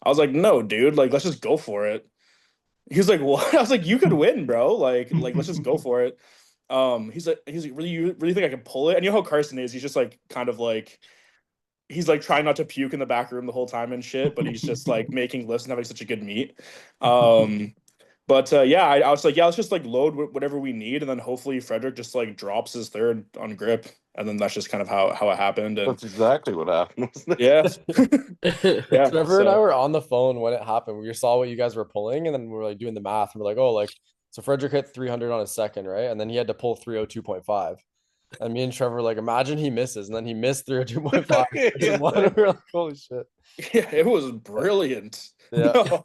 S5: I was like, no, dude, like let's just go for it. He was like, what? I was like, you could win, bro. Like let's just go for it. He's like, really, you really think I can pull it? And you know how Carson is? He's just like kind of like he's like trying not to puke in the back room the whole time and shit, but he's just like making lifts and having such a good meet. But yeah, I was like, yeah, let's just like load whatever we need, and then hopefully Frederick just like drops his third on grip, and then that's just kind of how it happened. And
S2: That's exactly what happened. Wasn't it?
S5: yeah, yeah.
S3: Trevor and I
S5: So
S3: were on the phone when it happened. We saw what you guys were pulling, and then we were like doing the math. And we're like, oh, like so Frederick hit 300 on his second, right? And then he had to pull 302.5. And me and Trevor were like, imagine he misses, and then he missed 302.5.
S2: Yeah.
S3: We were like, holy shit.
S5: yeah, it was brilliant.
S3: Yeah.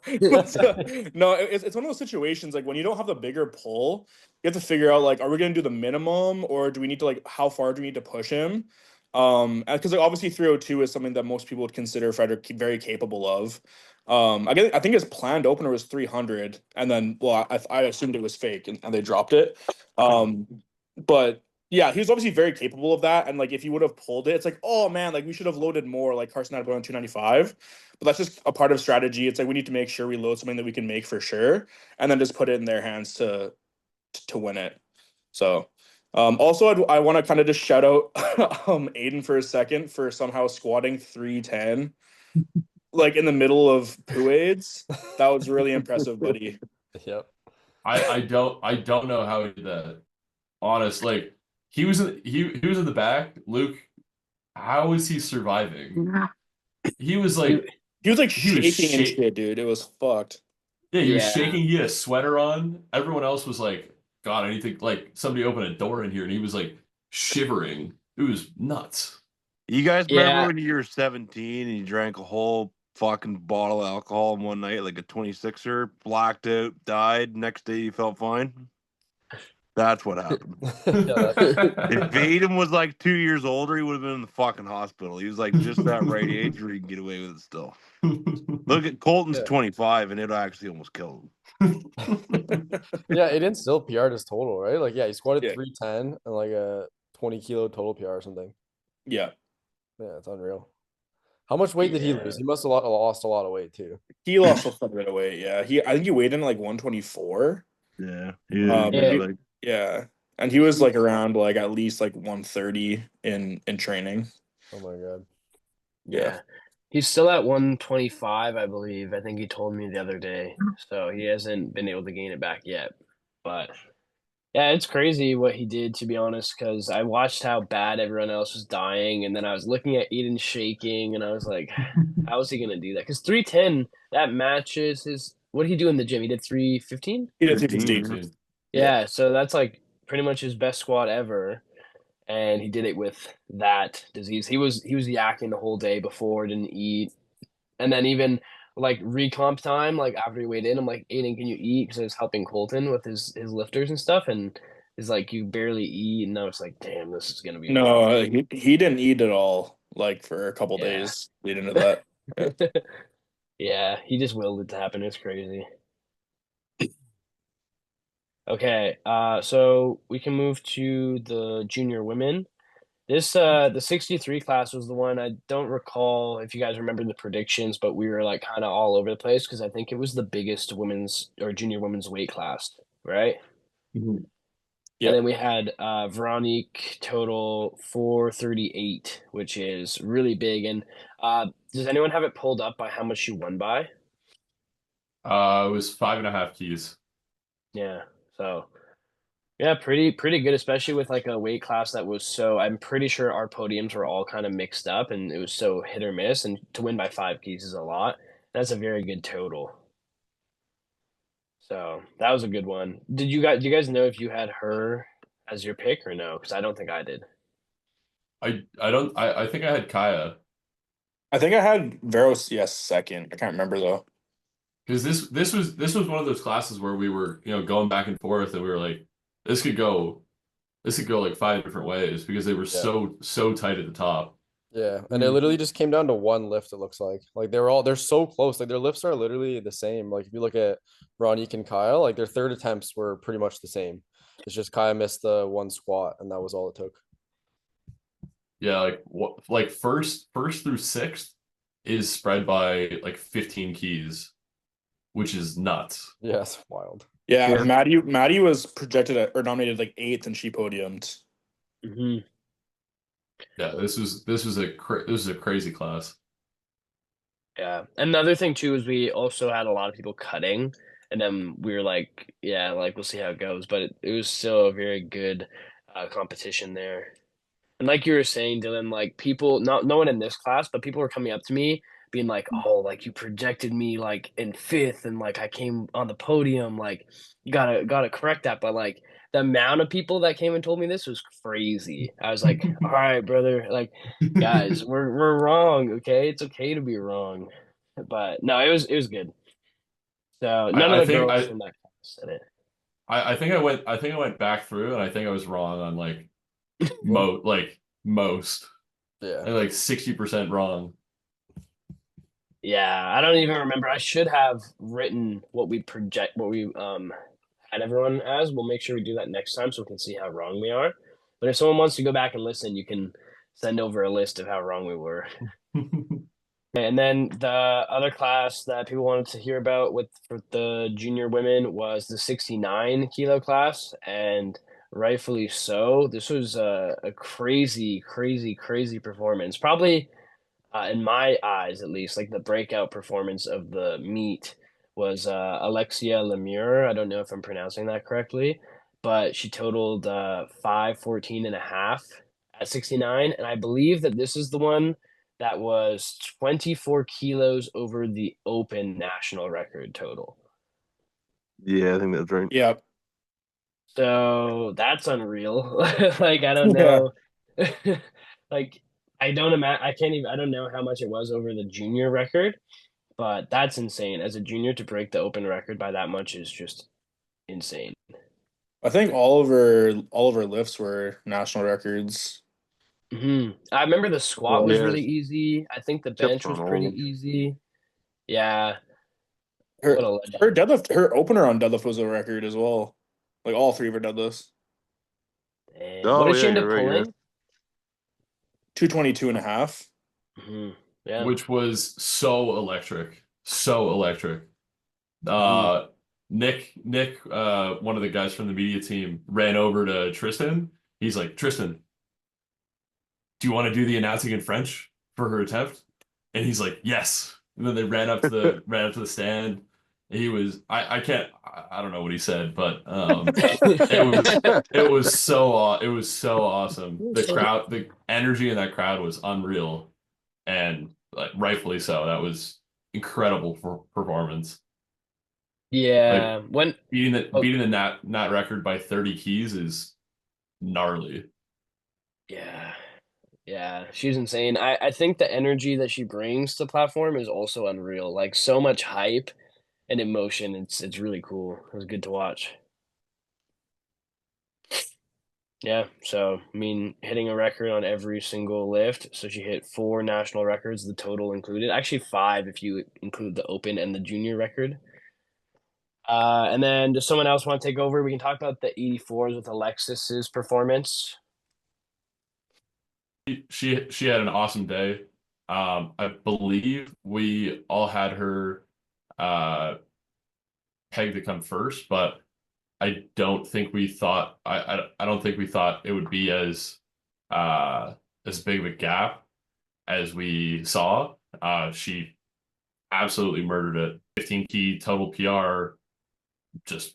S5: No, it's one of those situations like when you don't have the bigger pull, you have to figure out like, are we gonna do the minimum or do we need to like how far do we need to push him? Because like obviously 302 is something that most people would consider Frederick very capable of. I think his planned opener was 300, and then well, I assumed it was fake, and they dropped it. But yeah, he was obviously very capable of that. And like if he would have pulled it, it's like, oh man, like we should have loaded more. Like Carson had going on 295. But that's just a part of strategy. It's like we need to make sure we load something that we can make for sure, and then just put it in their hands to win it. So also I want to kind of just shout out Aiden for a second for somehow squatting 310 like in the middle of poo aids. That was really impressive, buddy.
S3: Yep.
S4: I don't know how he did that. Honest, like he was in the back. Luke, how is he surviving? He was like
S5: He was like
S4: He was
S5: shaking and
S4: shak-
S5: shit, dude. It was fucked.
S4: yeah, he was
S1: Yeah.
S4: shaking. He had a sweater on. Everyone else was like, God, I need to like somebody open a door in here, and he was like shivering. It was nuts.
S2: You guys
S1: Yeah.
S2: remember when you were 17 and you drank a whole fucking bottle of alcohol in one night, like a 26er, blacked out, died. Next day you felt fine? That's what happened. If Vaden was like 2 years older, he would have been in the fucking hospital. He was like just that right age where he can get away with it still. Look at Colton's
S3: Yeah.
S2: 25 and it actually almost killed him.
S3: Yeah, Aiden still PR'd his total, right? Like, yeah, he squatted
S5: Yeah.
S3: 310 and like a 20 kilo total PR or something.
S5: Yeah.
S3: Yeah, it's unreal. How much weight did he
S1: Yeah.
S3: lose? He must have lost a lot of weight too.
S5: He lost a little bit of weight. Yeah. I think he weighed in like 124.
S2: Yeah.
S5: Yeah.
S2: Like,
S5: Yeah. And he was like around like at least like 130 in training.
S3: Oh my god.
S1: Yeah. He's still at 125, I believe. I think he told me the other day. So he hasn't been able to gain it back yet. But Yeah, it's crazy what he did, to be honest, because I watched how bad everyone else was dying, and then I was looking at Eden shaking, and I was like, how is he gonna do that? Because 310, that matches his what did he do in the gym? He did 315?
S5: He did
S2: 15.
S5: 315. Yeah.
S1: Yeah, so that's like pretty much his best squat ever. And he did it with that disease. He was yakking the whole day before, didn't eat. And then even like recomp time, like after he weighed in, I'm like, Aiden, can you eat? Because I was helping Colton with his lifters and stuff, and he's like, you barely eat, and I was like, damn, this is gonna be rough.
S5: No, he didn't eat at all, like for a couple
S1: Yeah.
S5: days leading to that. Yeah.
S1: Yeah, he just willed it to happen. It's crazy. Okay, so we can move to the junior women. This the 63 class was the one. I don't recall if you guys remember the predictions, but we were like kind of all over the place because I think it was the biggest women's or junior women's weight class, right? And
S5: Yep.
S1: then we had Veronique total 438, which is really big. And does anyone have it pulled up by how much she won by?
S4: It was 5.5 keys.
S1: Yeah. So yeah, pretty good, especially with like a weight class that was so. I'm pretty sure our podiums were all kind of mixed up, and it was so hit or miss. And to win by 5 keys is a lot. That's a very good total. So that was a good one. Do you guys know if you had her as your pick or no? Because I don't think I did.
S4: I think I had Kaya
S5: I think I had Veros, yes, second. I can't remember though.
S4: because this was one of those classes where we were, going back and forth, and we were like, this could go like 5 different ways because they were
S3: Yeah.
S4: so tight at the top.
S3: Yeah, and it literally just came down to one lift, it looks like they're so close, like their lifts are literally the same. Like if you look at Ronique and Kyle, like their third attempts were pretty much the same. It's just Kyle missed the one squat and that was all it took.
S4: Yeah, like what, like first through sixth is spread by like 15 keys, which is nuts.
S3: Yeah, it's wild.
S5: Yeah,
S2: Yeah.
S5: Maddie was projected at, or nominated like eighth, and she podiumed.
S1: Mm-hmm.
S4: Yeah, this was a crazy class.
S1: Yeah. And the other thing too is we also had a lot of people cutting, and then we were like, yeah, like we'll see how it goes. But it was still a very good competition there. And like you were saying, Dylan, like people, not no one in this class, but people were coming up to me being like, "Oh, like you projected me like in fifth, and like I came on the podium. Like you gotta correct that." But like the amount of people that came and told me this was crazy. I was like, "All right, brother, like guys, we're wrong. Okay, it's okay to be wrong." But no, it was good. So none of
S4: I
S1: the
S4: think
S1: girls
S4: I
S1: from that class said it.
S4: I think I went back through, and I think I was wrong on like most
S3: Yeah.
S4: and like 60% wrong.
S1: Yeah, I don't even remember. I should have written what we had everyone as. We'll make sure we do that next time so we can see how wrong we are. But if someone wants to go back and listen, you can send over a list of how wrong we were. And then the other class that people wanted to hear about for the junior women was the 69 kilo class, and rightfully so. This was a crazy, crazy, crazy performance. Probably in my eyes, at least, like the breakout performance of the meet was Alexia Lemure. I don't know if I'm pronouncing that correctly, but she totaled 514 and a half at 69. And I believe that this is the one that was 24 kilos over the open national record total.
S2: Yeah, I think that's right.
S5: Yeah.
S1: So that's unreal. Like, I don't
S5: Yeah.
S1: know. Like, I don't imagine, I can't even, I don't know how much it was over the junior record, but that's insane. As a junior to break the open record by that much is just insane.
S5: I think all of her lifts were national records.
S1: I remember the squat was
S2: Yeah.
S1: really easy. I think the
S2: Kept
S1: bench was
S2: on
S1: pretty
S2: rolling.
S1: easy. Yeah,
S5: Her
S1: what a legend.
S5: her deadlift, her opener on deadlift was a record as well. Like all three of her deadlifts.
S1: Dang.
S2: Oh,
S1: What did she
S2: yeah,
S1: end up
S2: you're right, yeah.
S1: pulling?
S5: 222 and a half.
S1: Yeah.
S4: Which was so electric. So electric. Nick, one of the guys from the media team ran over to Tristan. He's like, Tristan, do you want to do the announcing in French for her attempt? And he's like, yes. And then they ran up to the stand, he was I don't know what he said, but it was so awesome. The crowd, the energy in that crowd was unreal, and like rightfully so. That was incredible performance. Like
S1: Yeah, when oh
S4: beating the Nat record by 30 keys is gnarly.
S1: yeah, yeah, she's insane. I think the energy that she brings to platform is also unreal. Like so much hype and emotion. It's really cool. It was good to watch. Yeah, so I mean, hitting a record on every single lift. So she hit 4 national records, the total included. Actually, 5 if you include the open and the junior record. And then does someone else want to take over? We can talk about the 84s with Alexis's performance.
S4: She had an awesome day. I believe we all had her uh pegged to come first, but I don't think we thought I don't think we thought it would be uh as big of a gap as we saw. She absolutely murdered it. 15 key total PR, just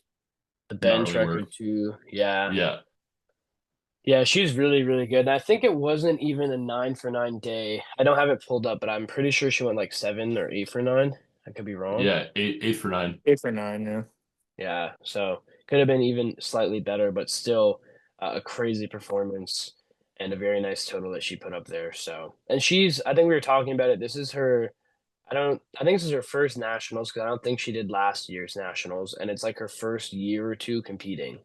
S1: The bench
S4: gnarly
S1: record
S4: work.
S1: too. Yeah.
S4: Yeah.
S1: Yeah, she's really, really good. And I think it wasn't even a 9 for 9 day. I don't have it pulled up, but I'm pretty sure she went like 7 or 8 for 9. I could be wrong.
S4: Yeah, eight for nine.
S5: 8 for 9, yeah.
S1: Yeah, so could have been even slightly better, but still a crazy performance and a very nice total that she put up there. So, and I think we were talking about it. I think this is her first nationals because I don't think she did last year's nationals, and it's like her first year or two competing.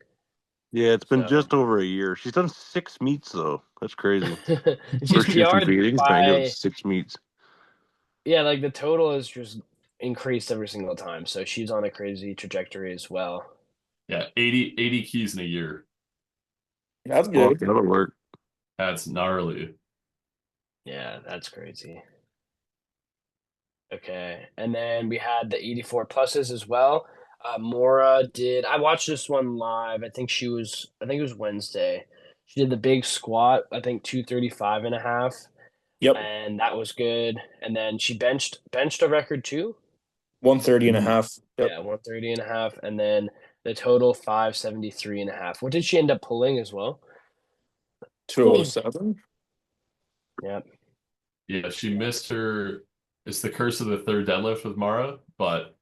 S2: Yeah, it's been
S1: So,
S2: just over a year. She's done 6 meets though. That's crazy.
S1: and she's
S2: First year
S1: PR'd
S2: competing, she's banged out
S1: by,
S2: 6 meets.
S1: yeah, like the total is just increased every single time. So she's on a crazy trajectory as well.
S4: Yeah, 80 keys in a year.
S5: That's
S2: Fuck,
S5: good.
S2: that'll work.
S4: That's gnarly.
S1: Yeah, that's crazy. Okay, and then we had the 84 pluses as well. Mora did. I watched this one live. I think it was Wednesday. She did the big squat. I think 235 and a half,
S5: Yep.
S1: and that was good. And then she benched a record too.
S5: 130 and a half. Yep.
S1: Yeah, 130 and a half, and then the total 573 and a half. What did she end up pulling as well?
S5: 207.
S1: Yeah,
S4: Yeah, she missed her. It's the curse of the third deadlift with Mara, but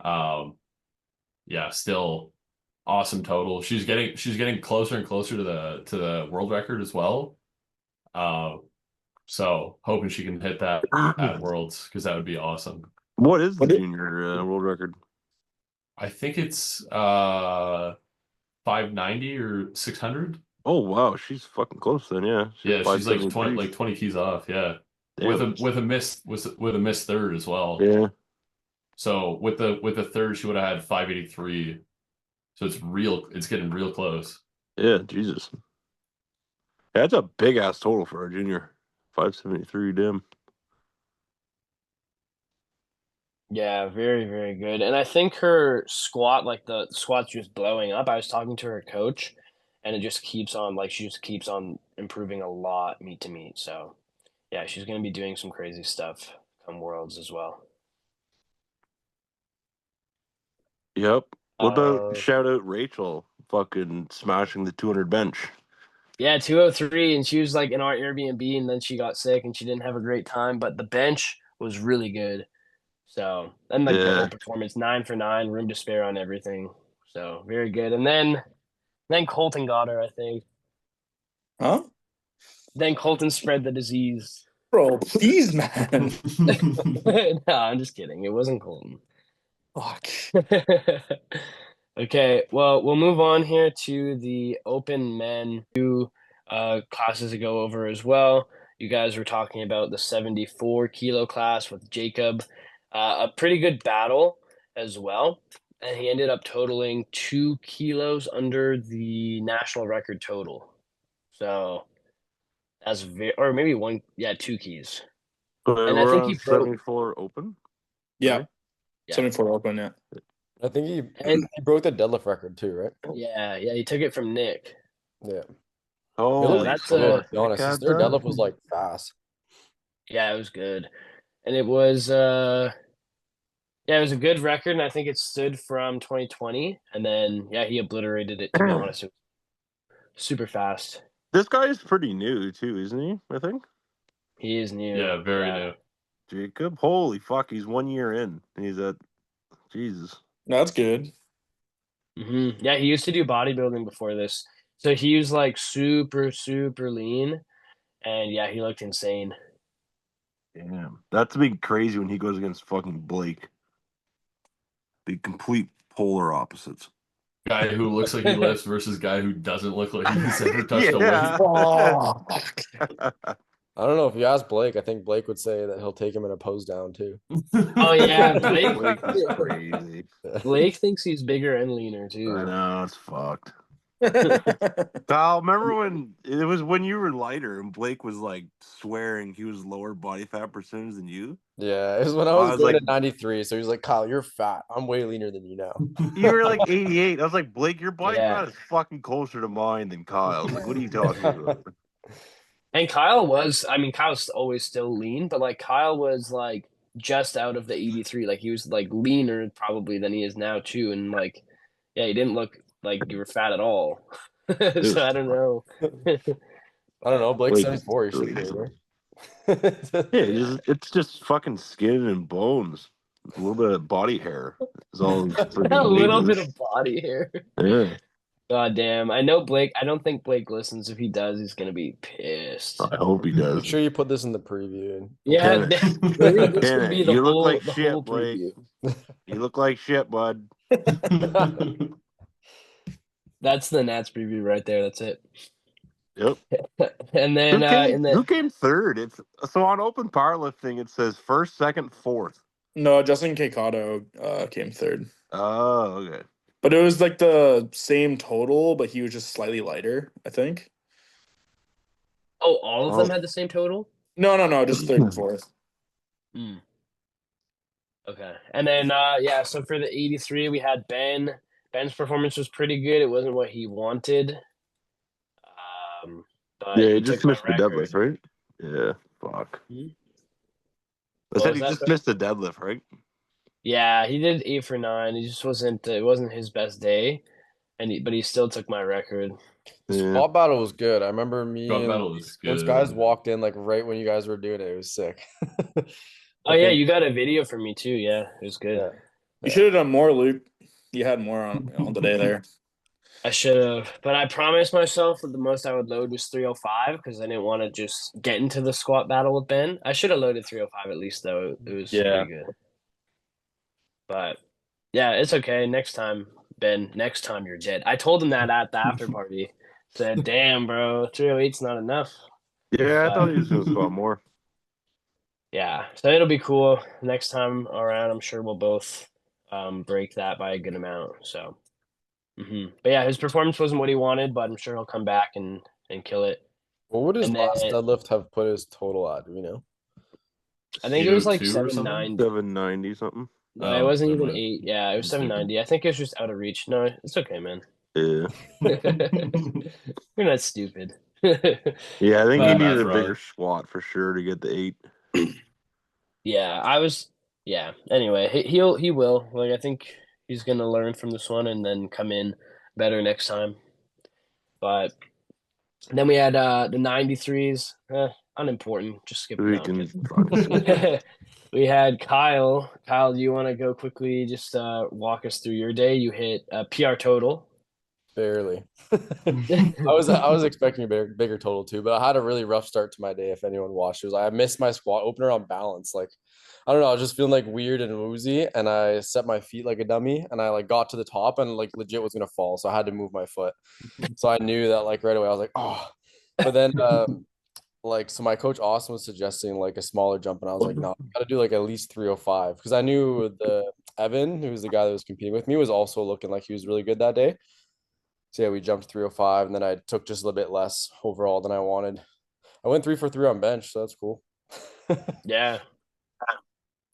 S4: um, yeah, still awesome total. She's getting closer and closer to the world record as well. Um, so hoping she can hit that at Worlds because that would be awesome.
S2: What is the
S5: What it,
S2: junior world record?
S4: I think it's 590 or 600.
S2: Oh wow, she's fucking close then. Yeah,
S4: Yeah, she's like 20
S2: 573.
S4: 20 keys off. Yeah,
S2: Damn.
S4: with a missed third as well.
S2: Yeah,
S4: So with the third, she would have had 583. So it's getting real close.
S2: yeah, Jesus. Yeah, that's a big ass total for a junior. 573. Damn.
S1: yeah, very, very good. And I think her squat, like the squat's just blowing up. I was talking to her coach, and it just keeps on, like, she just keeps on improving a lot meet to meet. So, yeah, she's going to be doing some crazy stuff come Worlds as well.
S2: Yep. What about
S1: Uh,
S2: shout out Rachel fucking smashing the 200 bench?
S1: yeah, 203, and she was like in our Airbnb, and then she got sick and she didn't have a great time, but the bench was really good. So, and like the whole
S2: Yeah.
S1: performance, 9 for 9, room to spare on everything. So, very good. And then Colton got her, I think.
S5: huh?
S1: Then Colton spread the disease.
S5: Bro, please, man.
S1: No, I'm just kidding. It wasn't Colton.
S5: Fuck.
S1: Okay, well, we'll move on here to the open men. Two classes to go over as well. You guys were talking about the 74 kilo class with Jacob. A pretty good battle as well. And he ended up totaling 2 kilos under the national record total. So that's or maybe one, yeah, 2 keys.
S2: So
S1: And I
S2: we're
S1: think
S2: on
S1: he broke,
S2: 74 open.
S5: Yeah.
S1: yeah,
S5: 74 open, yeah.
S3: I think
S1: and
S3: he broke the deadlift record too, right?
S1: yeah, he took it from Nick.
S3: Yeah.
S2: Holy
S1: that's
S2: fuck.
S1: a-
S3: To be honest, his
S2: Got
S3: third
S2: that?
S3: deadlift was like fast.
S1: Yeah, it was good. And it was Yeah, it was a good record, and I think it stood from 2020, and then yeah, he obliterated it. To be honest, it was super fast.
S2: This guy is pretty new too, isn't he? I think
S1: He is new.
S4: Yeah, very
S1: Yeah.
S4: new.
S2: Jacob. Holy fuck, he's 1 year in. He's at Jesus.
S5: No, that's good.
S1: Yeah, he used to do bodybuilding before this, so he was like super lean, and yeah, he looked insane.
S2: Damn, that's be crazy when he goes against fucking Blake. The complete polar opposites.
S4: Guy who looks like he lifts versus guy who doesn't look like he's ever touched a
S2: Yeah.
S4: weight.
S5: Oh,
S3: I don't know if you ask Blake. I think Blake would say that he'll take him in a pose down too.
S1: Oh yeah, Blake.
S2: Blake is crazy.
S1: Blake thinks he's bigger and leaner
S2: I
S1: too.
S2: know, it's fucked. Kyle, remember when you were lighter and Blake was like swearing he was lower body fat percentage than you?
S3: Yeah, it was when I
S2: I
S3: was,
S2: was
S3: good
S2: like-
S3: at 93. So he was like, Kyle, you're fat. I'm way leaner than you now.
S2: You were like 88. I was like, Blake, your body
S1: Yeah.
S2: fat is fucking closer to mine than Kyle's. Like, what are you talking about?
S1: And Kyle's always still lean, but like Kyle was like just out of the 83. Like he was like leaner probably than he is now too. And like, yeah, he didn't look like you were fat at all. So I don't know.
S3: I don't know. Blake's
S2: Blake
S3: 74. You
S2: is
S3: should be
S2: crazy.
S3: bigger.
S2: Yeah, it's just fucking skin and bones. A little bit of body hair is all.
S1: A little bit of body hair.
S2: Yeah,
S1: God damn. I know Blake. I don't think Blake listens. If he does, he's gonna be pissed.
S2: I hope he
S3: Make
S2: does.
S3: sure you put this in the preview.
S1: Yeah,
S2: Damn it.
S1: maybe this
S2: Damn
S1: could
S2: it.
S1: be the
S2: You look
S1: whole
S2: like
S1: the
S2: shit,
S1: whole
S2: Blake.
S1: preview.
S2: You look like shit, bud.
S1: That's the Nats preview right there. That's it.
S2: Yep.
S1: And then
S2: Who came third? It's so on open powerlifting. It says first, second, fourth.
S5: no, Justin Kakato came third,
S2: Oh, okay.
S5: but it was like the same total, but he was just slightly lighter, I think.
S1: all of them had the same total.
S5: No, just third and fourth.
S1: Okay. And then so for the 83 we had Ben. Ben's performance was pretty good. It wasn't what he wanted. But
S2: Yeah,
S1: he
S2: he just
S1: took my
S2: missed the deadlift, right? Yeah, fuck.
S1: Hmm?
S2: I
S1: What
S2: said
S1: was
S2: he
S1: that,
S2: just
S1: sorry?
S2: missed the deadlift, right?
S1: Yeah, he did 8 for 9. He just wasn't it wasn't his best day. But he still took my record.
S2: Yeah.
S3: Squat battle was good. I remember me
S4: Squat
S3: and
S4: battle was
S3: those
S4: good.
S3: guys walked in like right when you guys were doing it. It was sick.
S1: Oh yeah, you got a video from me too. Yeah, it was good.
S3: Yeah.
S5: You should have done more, Luke. You had more on the day there.
S1: I should have, but I promised myself that the most I would load was 305 because I didn't want to just get into the squat battle with Ben. I should have loaded 305 at least, though. It was
S5: Yeah.
S1: pretty good. But yeah, it's okay. Next time, Ben, next time you're dead. I told him that at the after party. Said, damn, bro, 308's not enough.
S2: Yeah, I thought he was gonna squat more.
S1: Yeah, so it'll be cool. Next time around, I'm sure we'll both break that by a good amount. So, but yeah, his performance wasn't what he wanted, but I'm sure he'll come back and kill it.
S3: What would his
S1: And
S3: last
S1: then-
S3: deadlift have put his total at? Do we know?
S1: I think it was like
S4: 802 or something?
S1: 790.
S2: 790 something.
S1: No, it
S4: Oh,
S1: wasn't
S4: never
S1: even
S4: mind.
S1: 8. Yeah, it was
S4: I'm stupid.
S1: 790. I think it was just out of reach. No, it's okay, man.
S2: Yeah.
S1: You're not stupid.
S2: Yeah, I think he
S1: But-
S2: needed a
S4: That's
S2: bigger
S4: right.
S2: squat for sure to get the 8.
S1: Yeah. Anyway, he will. Like I think he's gonna learn from this one and then come in better next time. But then we had the 93s. Unimportant. Just skip
S2: We
S1: it.
S2: can
S1: No, we had Kyle. Kyle, do you want to go quickly? Just walk us through your day. You hit a PR total.
S3: Barely. I was expecting a bigger total too, but I had a really rough start to my day. If anyone watched, it was I missed my squat opener on balance. Like I don't know, I was just feeling like weird and woozy, and I set my feet like a dummy, and I like got to the top and like legit was gonna fall, so I had to move my foot. So I knew that like right away. I was like, oh, but then so my coach Austin was suggesting like a smaller jump, and I was like, no, I gotta do like at least 305 because I knew the Evan, who was the guy that was competing with me, was also looking like he was really good that day. So yeah, we jumped 305, and then I took just a little bit less overall than I wanted. I went 3 for 3 on bench, so that's cool.
S1: Yeah.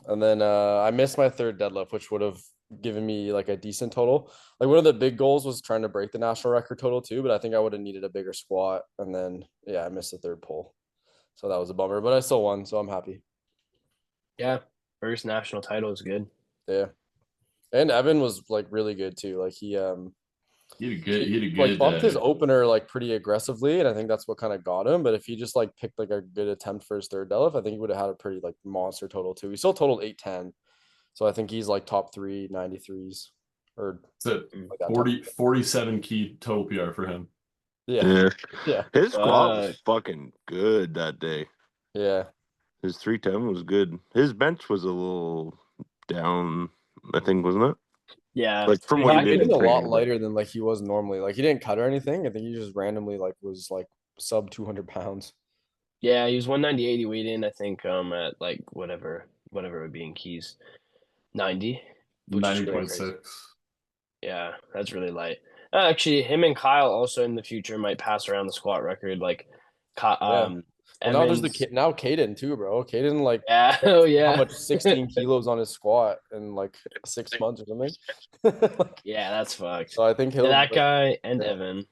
S3: And then I missed my third deadlift, which would have given me like a decent total. Like one of the big goals was trying to break the national record total too, but I think I would have needed a bigger squat. And then yeah, I missed the third pull, so that was a bummer. But I still won, so I'm happy.
S1: Yeah. First national title is good.
S3: Yeah. And Evan was like really good too. Like
S4: He had a
S3: like
S4: good
S3: bumped his opener like pretty aggressively, and I think that's what kind of got him. But if he just like picked like a good attempt for his third deadlift, I think he would have had a pretty like monster total too. He still totaled 810. So I think he's like top 3 93s or
S4: It's a
S3: like that
S4: 47 key total PR for him.
S3: Yeah.
S2: Yeah.
S3: Yeah.
S2: His squat was fucking good that day.
S3: Yeah.
S2: His 310 was good. His bench was a little down, I think, wasn't it?
S1: Yeah.
S2: Like from
S3: He
S2: what he
S3: had
S2: did
S3: been
S2: in
S3: a lot
S2: training, but-
S3: lighter than like he was normally. Like he didn't cut or anything. I think he just randomly like was like sub 200 pounds.
S1: Yeah, he was 198. He weighed in, I think, at like whatever it would be in keys, 90, which is really crazy.
S4: 90.6.
S1: Yeah, that's really light. Actually, him and Kyle also in the future might pass around the squat record. Like,
S3: Well, now there's
S1: Evans.
S3: now Caden too, bro. Caden like
S1: Yeah, oh yeah.
S3: how much 16 kilos on his squat in like 6 months or something. Like,
S1: Yeah, that's fucked.
S3: so I think he'll
S1: that guy and
S3: yeah.
S1: Evan.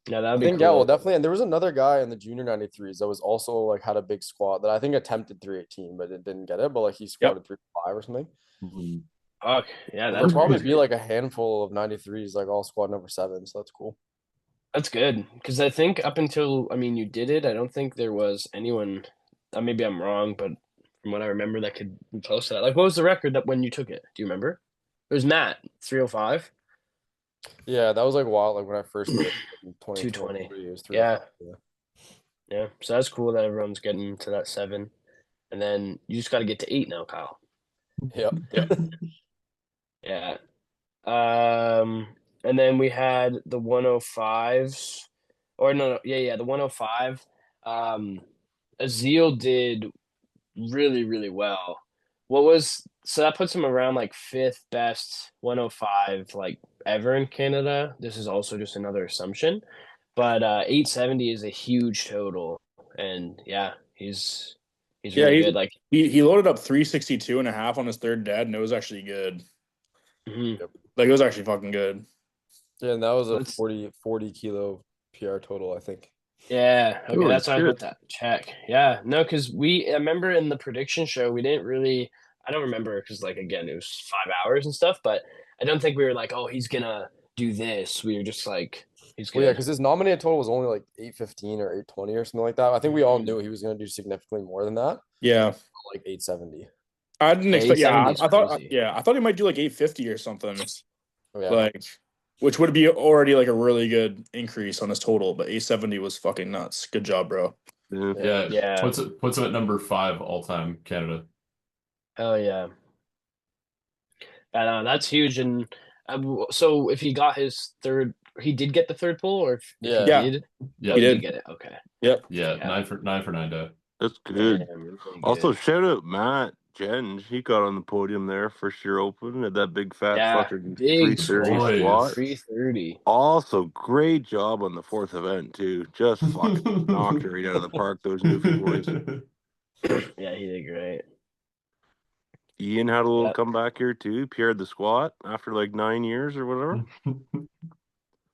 S1: Yeah, that'd
S3: I
S1: be
S3: think
S1: cool.
S3: yeah, well definitely. And there was another guy in the junior 93s that was also like had a big squat that I think attempted 318, but it didn't get it. But like he squatted 305 or something.
S4: Mhm.
S1: Fuck. Yeah,
S3: There'll
S1: that's
S3: probably
S1: crazy.
S3: be like a handful of 93s like all squatting over 7, so that's cool.
S1: That's good because I think up until you did it. I don't think there was anyone. Maybe I'm wrong, but from what I remember, that could be close to that. Like, what was the record that when you took it? Do you remember? It was Matt 305.
S3: Yeah, that was like wild. Like when I first did it in
S1: 220.
S3: 2023, it was
S1: Yeah.
S3: 305.
S1: Yeah. So that's cool that everyone's getting to that 7, and then you just got to get to 8 now, Kyle.
S3: Yeah.
S1: Yeah. And then we had the 105s, or no, the 105. Azil did really, really well. So that puts him around like 5th best 105 like ever in Canada. This is also just another assumption, but 870 is a huge total, and yeah, he's really good. Like
S5: he loaded up 362 and a half on his third dead, and it was actually good.
S1: mhm.
S5: Like it was actually fucking good.
S3: Yeah, and that was a
S1: Let's-
S3: 40 kilo PR total, I think.
S1: Yeah, okay,
S2: Holy
S1: that's why I
S2: shit.
S1: put that check. Yeah, no, because I remember in the prediction show we didn't really. I don't remember because like again it was 5 hours and stuff, but I don't think we were like, oh, he's gonna do this. We were just like, he's
S3: Well, yeah,
S1: good.
S3: because his nominated total was only like 815 or 820 or something like that. I think we all knew he was going to do significantly more than that,
S5: Yeah,
S3: like 870.
S5: I didn't expect. Yeah,
S1: 870 is
S5: I thought.
S1: crazy.
S5: Yeah, I thought he might do like 850 or something.
S3: Oh, yeah.
S5: Like, which would be already like a really good increase on his total. But 870 was fucking nuts. Good job, bro.
S2: Yeah.
S1: Yeah.
S4: Puts him at number 5 all time Canada.
S1: Hell yeah. That's huge. And so if he got his third, he did get the third pull, or if
S3: Yeah.
S1: he
S5: Yeah.
S1: did,
S4: Yeah,
S1: he
S5: He
S1: did
S5: did.
S1: get it. Okay.
S4: yeah,
S1: Yeah.
S4: 9 for 9 day.
S2: That's good.
S1: Damn, really
S2: Also,
S1: good.
S2: shout out Matt Jenge. He got on the podium there first year open at that big fat
S1: Yeah,
S2: fucking
S1: big
S2: 330
S4: boys.
S2: squat.
S1: 330.
S2: Also, great job on the 4th event too. Just fucking knocked it right out of the park. Those goofy boys.
S1: Yeah, he did great.
S2: Ian had a little
S1: Yep.
S2: comeback here too. Pierred the squat after like 9 years or whatever.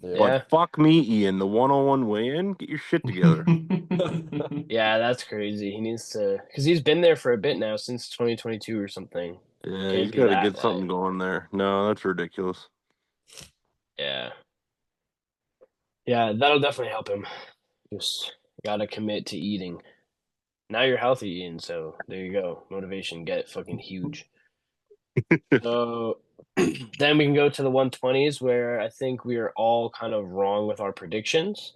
S3: Yeah.
S2: But fuck me, Ian. The 101 weigh-in. Get your shit together.
S1: Yeah, that's crazy. He needs to, because he's been there for a bit now, since 2022 or something.
S2: Yeah,
S1: Can't
S2: he's
S1: be
S2: got to
S1: that
S2: get something
S1: light.
S2: going there. No, that's ridiculous.
S1: Yeah. Yeah, that'll definitely help him. Just gotta commit to eating. Now you're healthy, Ian, so there you go. Motivation, get fucking huge. So then we can go to the 120s, where I think we are all kind of wrong with our predictions.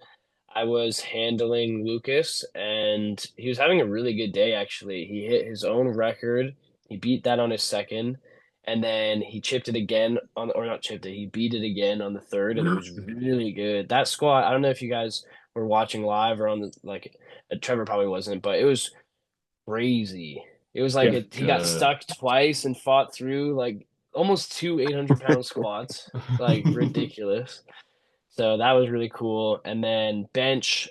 S1: I was handling Lucas, and he was having a really good day, actually. He hit his own record. He beat that on his second, and then he chipped it again or not chipped it, he beat it again on the third, and it was really good. That squat, I don't know if you guys were watching live or on the, like, Trevor probably wasn't, but it was crazy. It was like
S5: Yeah.
S1: he got stuck twice and fought through like almost 2 800-pound squats, like ridiculous. So that was really cool. And then bench,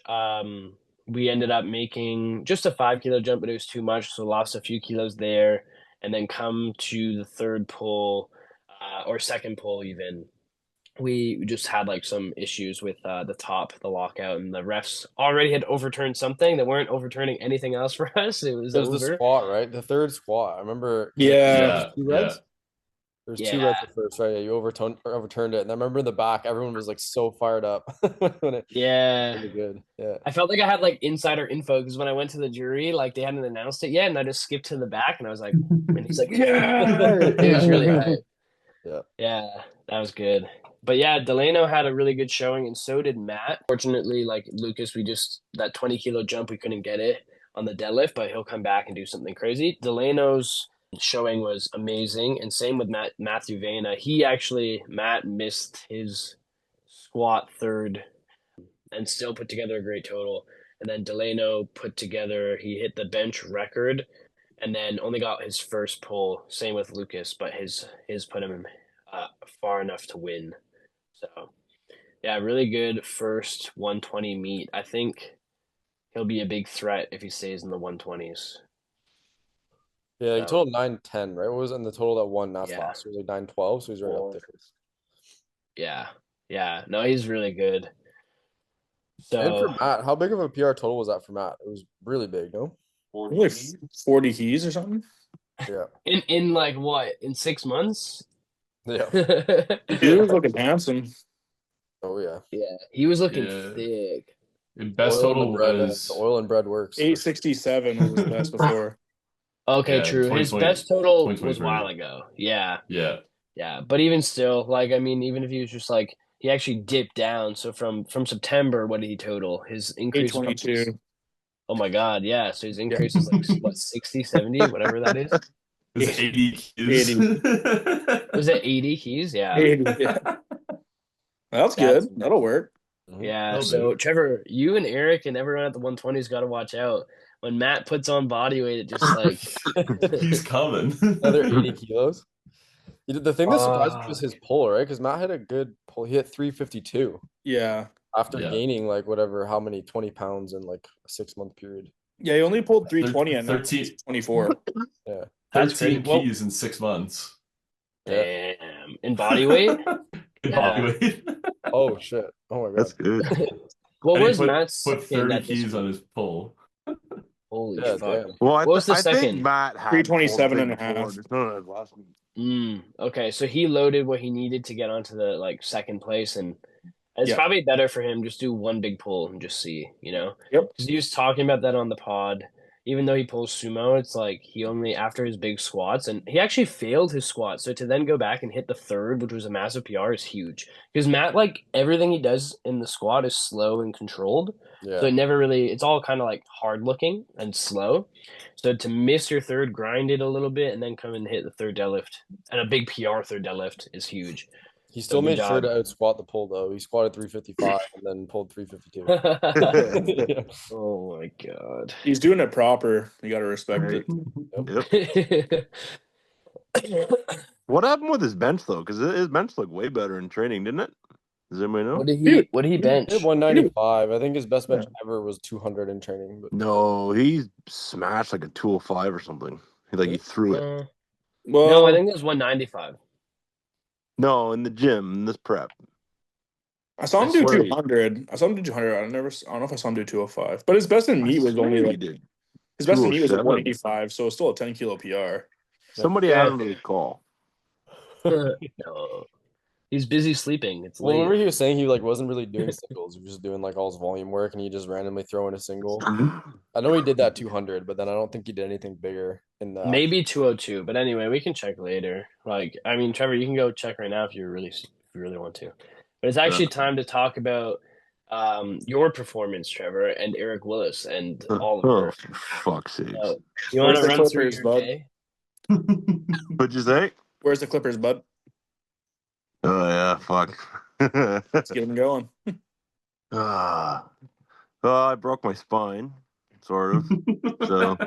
S1: we ended up making just a 5 kilo jump, but it was too much, so lost a few kilos there. And then come to the third pull, or second pull even, we just had like some issues with the lockout, and the refs already had overturned something. They weren't overturning anything else for us. It was
S3: It was
S1: over.
S3: the squat, right? The third squat. I remember.
S5: Yeah.
S4: Yeah,
S3: Two reds? There's two
S1: Yeah.
S3: reps at first, right? Yeah, you overturned it, and I remember in the back, everyone was like so fired up when it
S1: Yeah.
S3: really good. Yeah.
S1: I felt like I had like insider info because when I went to the jury, like they hadn't announced it yet, and I just skipped to the back, and I was like, and he's like, yeah, it was really hype.
S3: Yeah.
S1: Yeah, that was good. But yeah, Delano had a really good showing, and so did Matt. Fortunately, like Lucas, we just that 20-kilo jump, we couldn't get it on the deadlift, but he'll come back and do something crazy. Delano's showing was amazing, and same with Matthew Vena. Matt missed his squat third and still put together a great total. And then Delano he hit the bench record and then only got his first pull. Same with Lucas, but his put him far enough to win. So yeah, really good first 120 meet. I think he'll be a big threat if he stays in the 120s.
S3: Yeah, he
S1: So,
S3: totaled 910, right? What was in the total that won Nats
S1: Yeah.
S3: last year? Like 912, so he's right up there.
S1: yeah. No, he's really good.
S3: And for
S1: So
S3: Matt, how big of a PR total was that for Matt? It was really big, no?
S5: Like 40 keys or something.
S3: Yeah.
S1: in like what, in 6 months?
S3: Yeah.
S5: He was looking handsome.
S3: Oh yeah.
S1: Yeah, he was looking
S4: Yeah.
S1: thick.
S4: Best
S3: Oil and
S4: total
S3: the bread,
S4: was
S3: the oil and bread works.
S5: 867 was his best before.
S1: Okay,
S4: Yeah,
S1: true. His
S4: 2020
S1: best total was a
S4: 2023.
S1: while ago. Yeah,
S4: Yeah.
S1: yeah. But even still, like, I mean, even if he was just like, he actually dipped down. So from September, what did he total? His increase was probably
S5: 822.
S1: oh my God, yeah. So his increase is like, what, 60, 70, whatever that is?
S4: Is it 80 keys?
S5: 80.
S1: Was it 80 keys? Yeah.
S5: 80, yeah. That's good. That'll work.
S1: Yeah.
S4: That'll
S1: So,
S4: do.
S1: Trevor, you and Eric and everyone at the 120s got to watch out. When Matt puts on body weight, it just like,
S4: He's coming.
S3: Another 80 kilos. The thing that surprised me was
S1: Ah.
S3: his pull, right? Because Matt had a good pull. He hit 352
S5: Yeah.
S3: after
S4: Yeah.
S3: gaining like whatever, how many 20 pounds in like a 6-month period.
S5: Yeah, he only pulled 320 and
S4: 13
S5: 24.
S3: Yeah.
S1: That's
S4: 13
S1: crazy. Well,
S4: keys in 6 months.
S3: Yeah.
S1: damn. In body weight?
S4: In
S1: Yeah.
S4: body weight.
S3: Oh shit. Oh my god.
S2: That's good.
S1: What
S4: And he
S1: was Matt's
S4: put
S1: second
S4: 30
S1: at this
S4: keys on
S1: point?
S4: his pull.
S1: Holy
S3: Yeah,
S1: fuck.
S3: damn.
S2: Well,
S1: What was the
S2: I
S1: second?
S2: think Matt had
S5: 327
S2: pulled
S5: and a
S2: big
S5: half.
S2: before. Just none of his last one.
S1: Okay, so he loaded what he needed to get onto the like second place, and it's
S5: Yeah.
S1: probably better for him just do one big pull and just see, you know?
S5: Yep.
S1: Because he was talking about that on the pod. Even though he pulls sumo, it's like he only after his big squats, and he actually failed his squat. So to then go back and hit the third, which was a massive PR, is huge. Because Matt, like everything he does in the squat is slow and controlled.
S3: Yeah.
S1: So it never really, it's all kind of like hard looking and slow. So to miss your third, grind it a little bit, and then come and hit the third deadlift, and a big PR third deadlift is huge.
S3: He still
S1: good
S3: made sure
S1: job.
S3: to out squat the pull though. He squatted 355 and then pulled 352. Yeah.
S1: Oh my God.
S5: He's doing it proper. You got to respect it.
S2: Yep. What happened with his bench though? Because his bench looked way better in training, didn't it? Does anybody know?
S1: What did he bench?
S3: He did 195. I think his best bench ever was 200 in training. But
S2: No, he smashed like a 205 or something. He threw it.
S5: Well,
S1: No, I think it was 195.
S2: No, in the gym, in this prep.
S5: I saw him
S2: I
S5: do
S2: swear he-
S5: 200. I saw him do 200. I don't know if I saw him do 205. But his best in meet was only
S2: he
S5: like
S2: did.
S5: his best in meet was like
S2: 207.
S5: 185, so it's still a 10-kilo PR.
S2: Somebody
S1: Yeah.
S2: had him to call.
S1: No. He's busy sleeping. It's
S3: well,
S1: late.
S3: remember he was saying he like wasn't really doing singles. He was just doing like all his volume work and he just randomly throw in a single. I know he did that 200, but then I don't think he did anything bigger in the
S1: Maybe 202, but anyway, we can check later. Like, I mean, Trevor, you can go check right now if you really want to. But it's actually time to talk about your performance, Trevor, and Eric Willis and
S2: Oh,
S1: Oliver.
S2: for fuck's sake.
S1: So, you want to
S5: Where's the
S1: run through
S5: Clippers,
S1: your
S5: bud?
S1: day?
S2: What'd you say?
S5: Where's the Clippers, bud?
S2: Oh, yeah, fuck.
S5: Let's get them going.
S2: Ah. I broke my spine, sort of. So,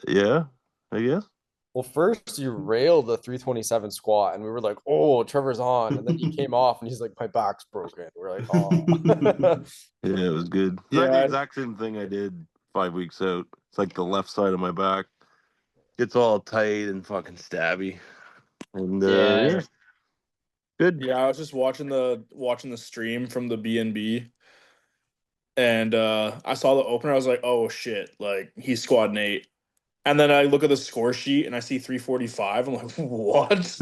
S2: yeah, I guess.
S3: Well, first you railed the 327 squat, and we were like, "Oh, Trevor's on," and then he came off, and he's like, "My back's broken." We're like, "Oh."
S2: Yeah, it was good. It's
S5: Yeah,
S2: like the exact same thing I did 5 weeks out. It's like the left side of my back. It's all tight and fucking stabby. And
S1: Yeah.
S2: yeah. Good.
S5: Yeah, I was just watching the stream from the BNB, and I saw the opener. I was like, "Oh shit!" Like he's squatting 8, And then I look at the score sheet and I see 345. I'm like, what?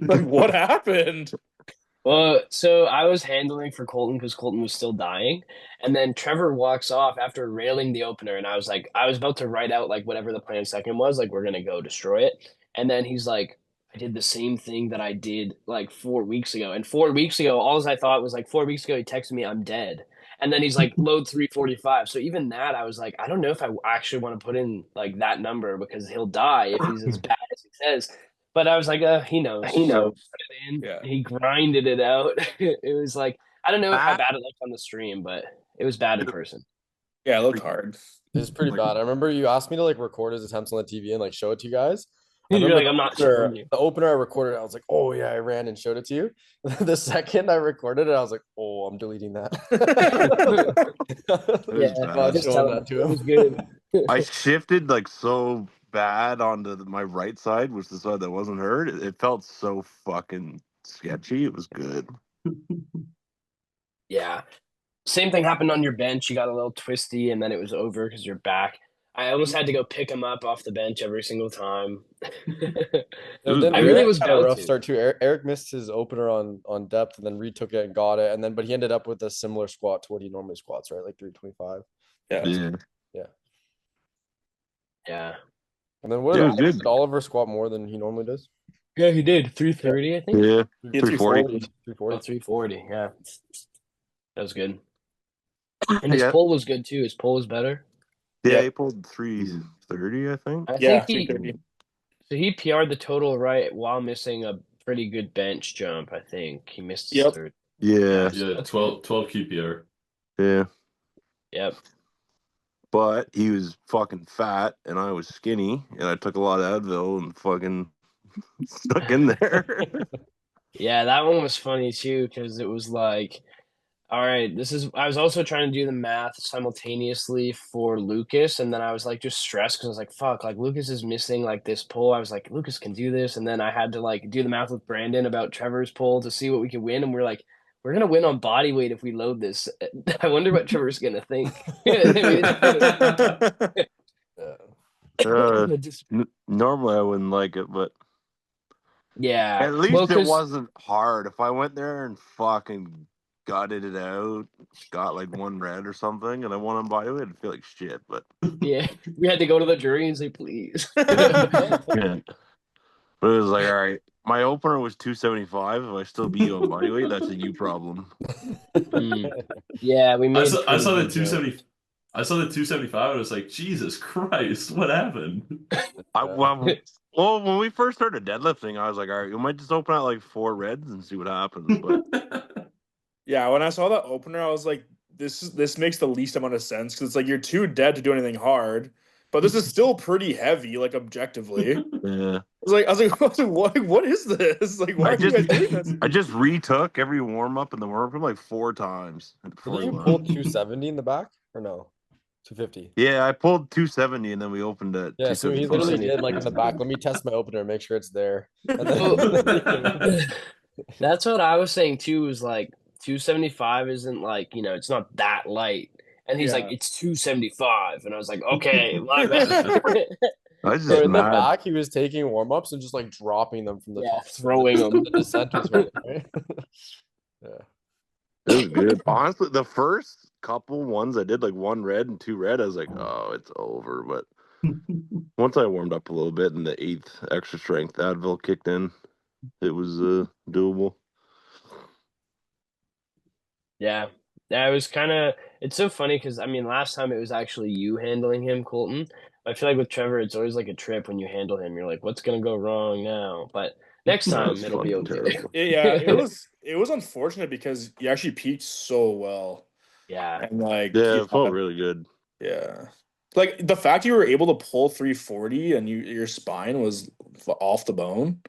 S5: Like, what happened?
S1: Well, so I was handling for Colton because Colton was still dying, and then Trevor walks off after railing the opener, and I was like, I was about to write out like whatever the plan second was, like we're gonna go destroy it, and then he's like, I did the same thing that I did like 4 weeks ago, and 4 weeks ago, all I thought was like 4 weeks ago he texted me I'm dead, and then he's like load 345. So even that, I was like, I don't know if I actually want to put in like that number because he'll die if he's as bad as he says. But I was like, he knows.
S2: He
S1: So
S2: knows.
S1: put it in.
S5: Yeah.
S1: He grinded it out. It was like I don't know how
S2: Bad.
S1: bad it looked on the stream, but it was bad in person.
S5: Yeah, it looked hard.
S3: It's pretty
S2: Like-
S3: bad. I remember you asked me to like record his attempts on the TV and like show it to you guys. I
S1: You're
S3: remember
S1: like, I'm not
S3: the opener-
S1: showing you.
S3: The opener I recorded, I was like, oh yeah, I ran and showed it to you. The second I recorded it, I was like, oh, I'm deleting that.
S2: was
S1: Yeah,
S2: bad.
S1: just
S3: Showing
S1: tell
S3: that
S1: him
S3: to
S1: it
S3: him.
S1: was good.
S2: I shifted like so bad onto my right side, which is the side that wasn't hurt. It felt so fucking sketchy. It was good.
S1: Yeah. Same thing happened on your bench. You got a little twisty, and then it was over because you're back. I almost had to go pick him up off the bench every single time.
S3: Then
S1: I really
S3: Eric
S1: was
S3: had a
S1: about
S3: rough
S1: to.
S3: start too. Eric missed his opener on depth and then retook it and got it. And then but he ended up with a similar squat to what he normally squats, right? Like 325.
S5: Yeah.
S2: Yeah.
S1: Yeah.
S3: And then what
S2: Yeah,
S3: did,
S2: good.
S3: did Oliver squat more than he normally does?
S1: Yeah, he did. 330, I think.
S2: Yeah.
S5: Yeah,
S2: 340.
S3: 340.
S1: Oh, 340. Yeah. That was good. And his
S2: Yeah.
S1: pull was good too. His pull was better.
S2: Yeah,
S5: Yep.
S2: he pulled 330, I think.
S1: I
S5: Yeah,
S1: think he
S5: 330.
S1: so he PR'd the total right while missing a pretty good bench jump, I think. He missed his
S5: Yep.
S1: third.
S2: Yeah.
S1: so
S4: Yeah,
S1: that's
S4: 12 QPR.
S2: Yeah.
S1: Yep.
S2: But he was fucking fat and I was skinny and I took a lot of Advil and fucking stuck in there.
S1: Yeah, that one was funny too because it was like, all right, I was also trying to do the math simultaneously for Lucas, and then I was like just stressed because I was like, fuck, like Lucas is missing like this pull. I was like, Lucas can do this, and then I had to like do the math with Brandon about Trevor's pull to see what we could win, and we're like, we're gonna win on body weight if we load this. I wonder what Trevor's gonna think.
S2: Uh,
S1: Just-
S2: normally I wouldn't like it, but
S1: yeah,
S2: at least
S1: well,
S2: it
S1: 'cause-
S2: wasn't hard. If I went there and fucking gutted it out, got like one red or something, and I won on body weight, I'd feel like shit. But
S1: yeah, we had to go to the jury and say please.
S2: yeah. But it was like, all right, my opener was 275. If I still beat you on body weight, that's a you problem.
S1: Yeah, we
S4: I
S1: made.
S4: saw, I saw the
S1: pretty good
S4: 270. I saw the 275 and I was like, Jesus Christ, what happened?
S2: Well, when we first started deadlifting, I was like, all right, we might just open out like 4 reds and see what happens. But
S5: Yeah, when I saw that opener, I was like, this makes the least amount of sense because it's like you're too dead to do anything hard, but this is still pretty heavy, like objectively.
S2: yeah,
S5: I was like, what is this? Like, why
S2: I
S5: are you
S2: just
S5: guys doing this?
S2: I just retook every warm up in the warm up like 4 times. before
S3: Did
S2: we
S3: you
S2: went.
S3: pull 270 in the back or no? 250.
S2: Yeah, I pulled 270 and then we opened at
S3: Yeah, so he
S2: 275.
S3: literally did like in the back. Let me test my opener and make sure it's there. And then,
S1: That's what I was saying too. Was like 275 isn't like it's not that light, and he's like
S5: Yeah.
S1: it's 275, and I was like okay, my bad.
S2: I was
S3: so
S2: just
S3: in the
S2: mad.
S3: back, he was taking warm ups and just like dropping them from the
S1: Yeah,
S3: top,
S1: throwing them.
S3: The descent was right, right? Yeah.
S2: It was good. Honestly, the first couple ones I did like 1 red and 2 red, I was like, oh, it's over. But once I warmed up a little bit and the 8th extra strength Advil kicked in, it was doable.
S1: Yeah, it was kind of. It's so funny because I mean, last time it was actually you handling him, Colton. I feel like with Trevor, it's always like a trip when you handle him. You're like, what's gonna go wrong now? But next
S2: That
S1: time
S2: was
S1: it'll be
S2: fucking
S1: okay.
S2: terrible.
S5: Yeah, it was unfortunate because you actually peaked so well,
S1: Yeah,
S5: and like
S2: Yeah, it felt really good.
S5: yeah, like the fact you were able to pull 340 and your spine was off the bone.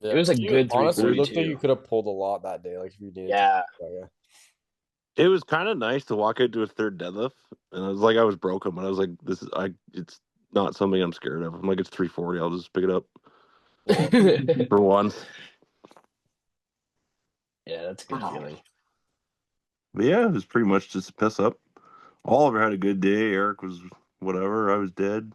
S3: Yeah.
S1: It was a good
S3: Honestly, it looked
S1: 342.
S3: like you could have pulled a lot that day. Like if you needed.
S1: yeah.
S3: To.
S2: It was kind of nice to walk out to a 3rd deadlift, and I was like, I was broken, but I was like, it's not something I'm scared of. I'm like, it's 340. I'll just pick it up for once.
S1: Yeah, that's a good feeling.
S2: But yeah, it was pretty much just a piss up. Oliver had a good day. Eric was whatever. I was dead.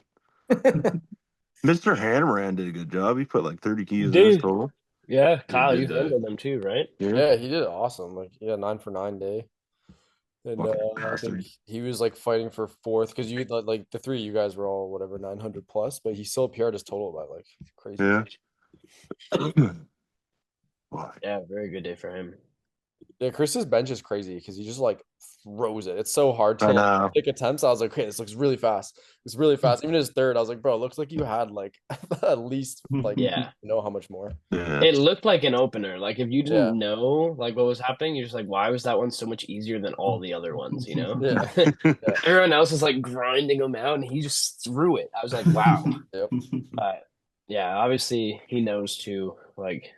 S2: Mr. Hanrahan did a good job. He put like 30 keys in his
S1: Dude,
S2: total.
S1: yeah,
S4: He
S1: Kyle,
S4: did
S1: you
S4: that.
S1: handled them too, right?
S2: Yeah.
S3: Yeah, he did awesome. Like, yeah, 9 for 9 day. And
S2: Fucking
S3: I think
S2: bastard.
S3: he was like fighting for fourth because you like the three of you guys were all whatever 900 plus, but he still PR'd his total by like crazy.
S2: Yeah.
S1: Yeah, very good day for him.
S3: Yeah, Chris's bench is crazy because he just like throws it. It's so hard
S2: I
S3: to like
S2: know.
S3: take attempts. I was like, okay, this looks really fast. It's really fast. Even his third, I was like, bro, it looks like you had like at least like
S1: Yeah.
S3: know how much more.
S2: Yeah.
S1: It looked like an opener. Like if you
S3: Yeah.
S1: didn't know like what was happening, you're just like, why was that one so much easier than all the other ones, you know?
S3: Yeah.
S1: Everyone else is like grinding them out and he just threw it. I was like, wow.
S3: Yep.
S1: Yeah, obviously he knows too. Like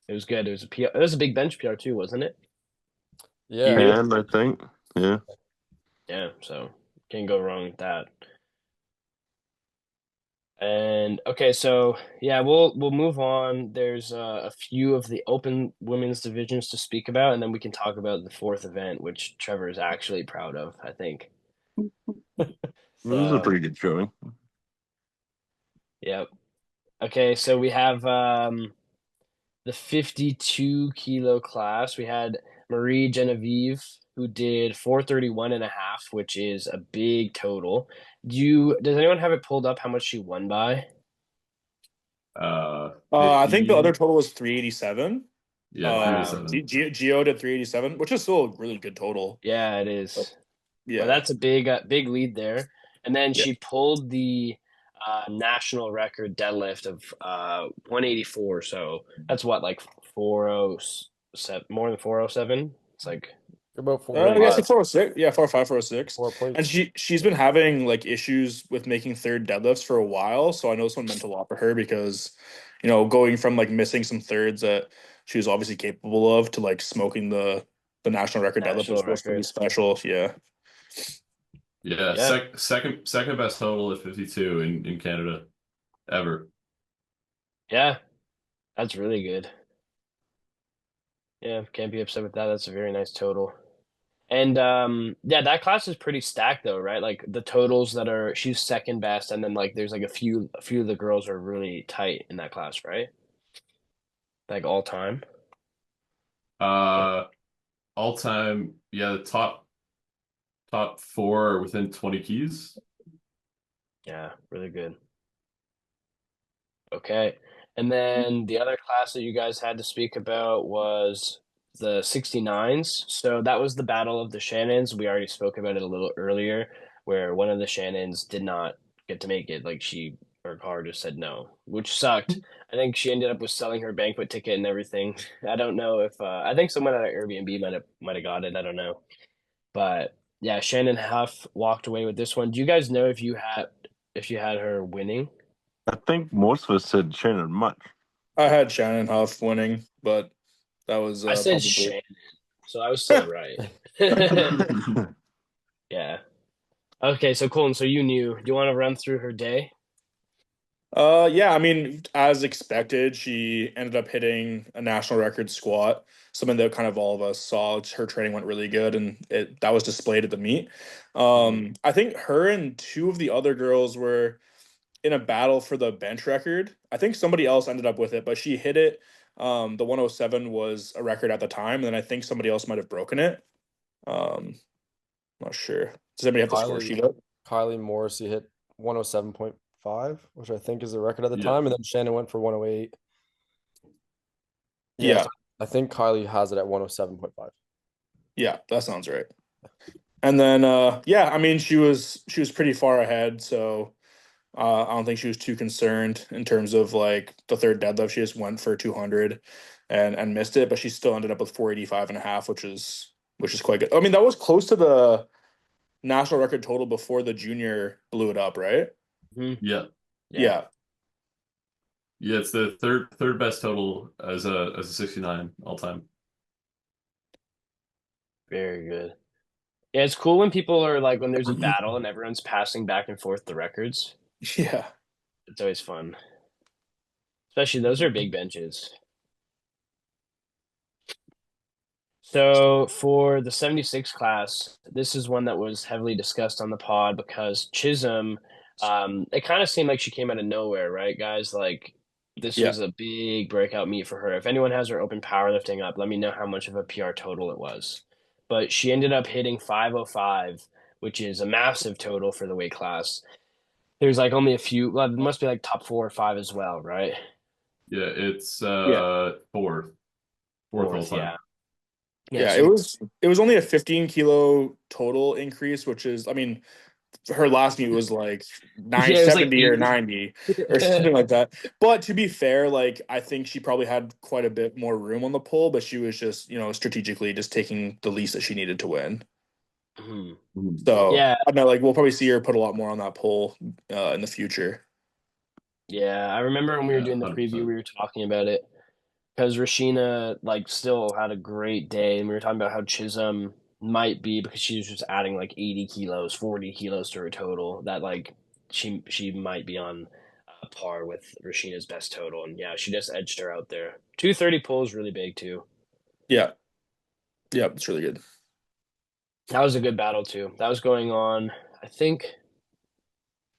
S1: it was good. It was a PR, it was a big bench PR too, wasn't it?
S3: Yeah.
S2: And I think. Yeah.
S1: Yeah, so can't go wrong with that. And okay, so yeah, we'll move on. There's a few of the open women's divisions to speak about, and then we can talk about the fourth event, which Trevor is actually proud of, I think.
S2: It was a pretty good showing.
S1: Yep. Okay, so we have the 52 kilo class. We had Marie Genevieve who did 431 and a half, which is a big total. Does anyone have it pulled up how much she won by?
S5: I think the
S4: 50.
S5: other total was 387.
S4: Yeah, 387.
S5: Geo did 387, which is still a really good total.
S1: Yeah, it is.
S5: Yeah.
S1: Well, that's a big lead there. And then
S5: Yeah.
S1: she pulled the national record deadlift of 184. So that's what, like 407, more than 407. It's like
S3: About four.
S5: I guess like 406. Yeah, 405, 406.
S3: 4 points.
S5: And she's been having like issues with making third deadlifts for a while. So I know this one meant a lot for her because, going from like missing some thirds that she was obviously capable of to like smoking the national record deadlift
S1: National
S5: was supposed to be
S1: record.
S5: special. Yeah.
S4: Yeah,
S1: Yeah.
S4: second best total at 52 in Canada ever.
S1: Yeah, that's really good. Yeah, can't be upset with that. That's a very nice total. And yeah, that class is pretty stacked though, right? Like the totals that are she's second best, and then like there's like a few of the girls are really tight in that class, right? Like all time.
S4: All time, yeah, the top four are within 20 keys.
S1: Yeah, really good. Okay. And then the other class that you guys had to speak about was the 69s. So that was the battle of the Shannons. We already spoke about it a little earlier, where one of the Shannons did not get to make it. Like her car just said no, which sucked. I think she ended up with selling her banquet ticket and everything. I don't know if I think someone at Airbnb might have got it. I don't know. But yeah, Shannon Huff walked away with this one. Do you guys know if you had her winning?
S2: I think most of us said Shannon Much.
S5: I had Shannon Huff winning, but that was
S1: I said
S5: probably
S1: Shannon, so I was still right. Yeah. Okay, so Colton, so you knew. Do you want to run through her day?
S5: Yeah, I mean, as expected, she ended up hitting a national record squat, something that kind of all of us saw. Her training went really good, and that was displayed at the meet. I think her and two of the other girls were in a battle for the bench record. I think somebody else ended up with it, but she hit it. The 107 was a record at the time, and then I think somebody else might have broken it. Not sure. Does anybody have the score sheet up?
S3: Kylie Morrissey hit 107.5, which I think is the record at the
S4: Yeah.
S3: time, and then Shannon went for 108.
S5: Yeah.
S3: I think Kylie has it at 107.5.
S5: Yeah, that sounds right. And then yeah, I mean she was pretty far ahead, so I don't think she was too concerned in terms of like the third deadlift. She just went for 200 and missed it, but she still ended up with 485 and a half, which is quite good. I mean, that was close to the national record total before the junior blew it up, right?
S4: Yeah.
S5: Yeah.
S4: Yeah, it's the third best total as a 69 all time.
S1: Very good. Yeah, it's cool when people are like when there's a battle and everyone's passing back and forth the records.
S5: Yeah.
S1: It's always fun. Especially those are big benches. So for the 76 class, this is one that was heavily discussed on the pod because Chisholm It kind of seemed like she came out of nowhere, right, guys? Like this
S5: Yeah.
S1: was a big breakout meet for her. If anyone has her open powerlifting up, let me know how much of a PR total it was. But she ended up hitting 505, which is a massive total for the weight class. There's like only a few, well, it must be like top 4 or 5 as well, right?
S4: Yeah, it's
S5: Yeah.
S4: fourth all
S1: Fourth,
S4: time.
S1: yeah.
S5: Yeah,
S1: so
S5: it was only a 15 kilo total increase, which is, I mean, her last meet was like
S1: yeah, it was like
S5: 970 or
S1: 80.
S5: 90 or something like that. But to be fair, like I think she probably had quite a bit more room on the pull, but she was just, strategically just taking the least that she needed to win.
S1: Mhm.
S5: So
S1: Yeah,
S5: I know, like we'll probably see her put a lot more on that pull in the future.
S1: yeah. I remember when we were
S4: Yeah,
S1: doing the preview,
S4: 100%.
S1: we were talking about it because Rashina like still had a great day, and we were talking about how Chisholm might be because she was just adding like 80 kilos, 40 kilos to her total. That like she might be on par with Rashina's best total, and yeah, she just edged her out there. 230 pull is really big too.
S5: Yeah. Yeah, it's really good.
S1: That was a good battle too. That was going on. I think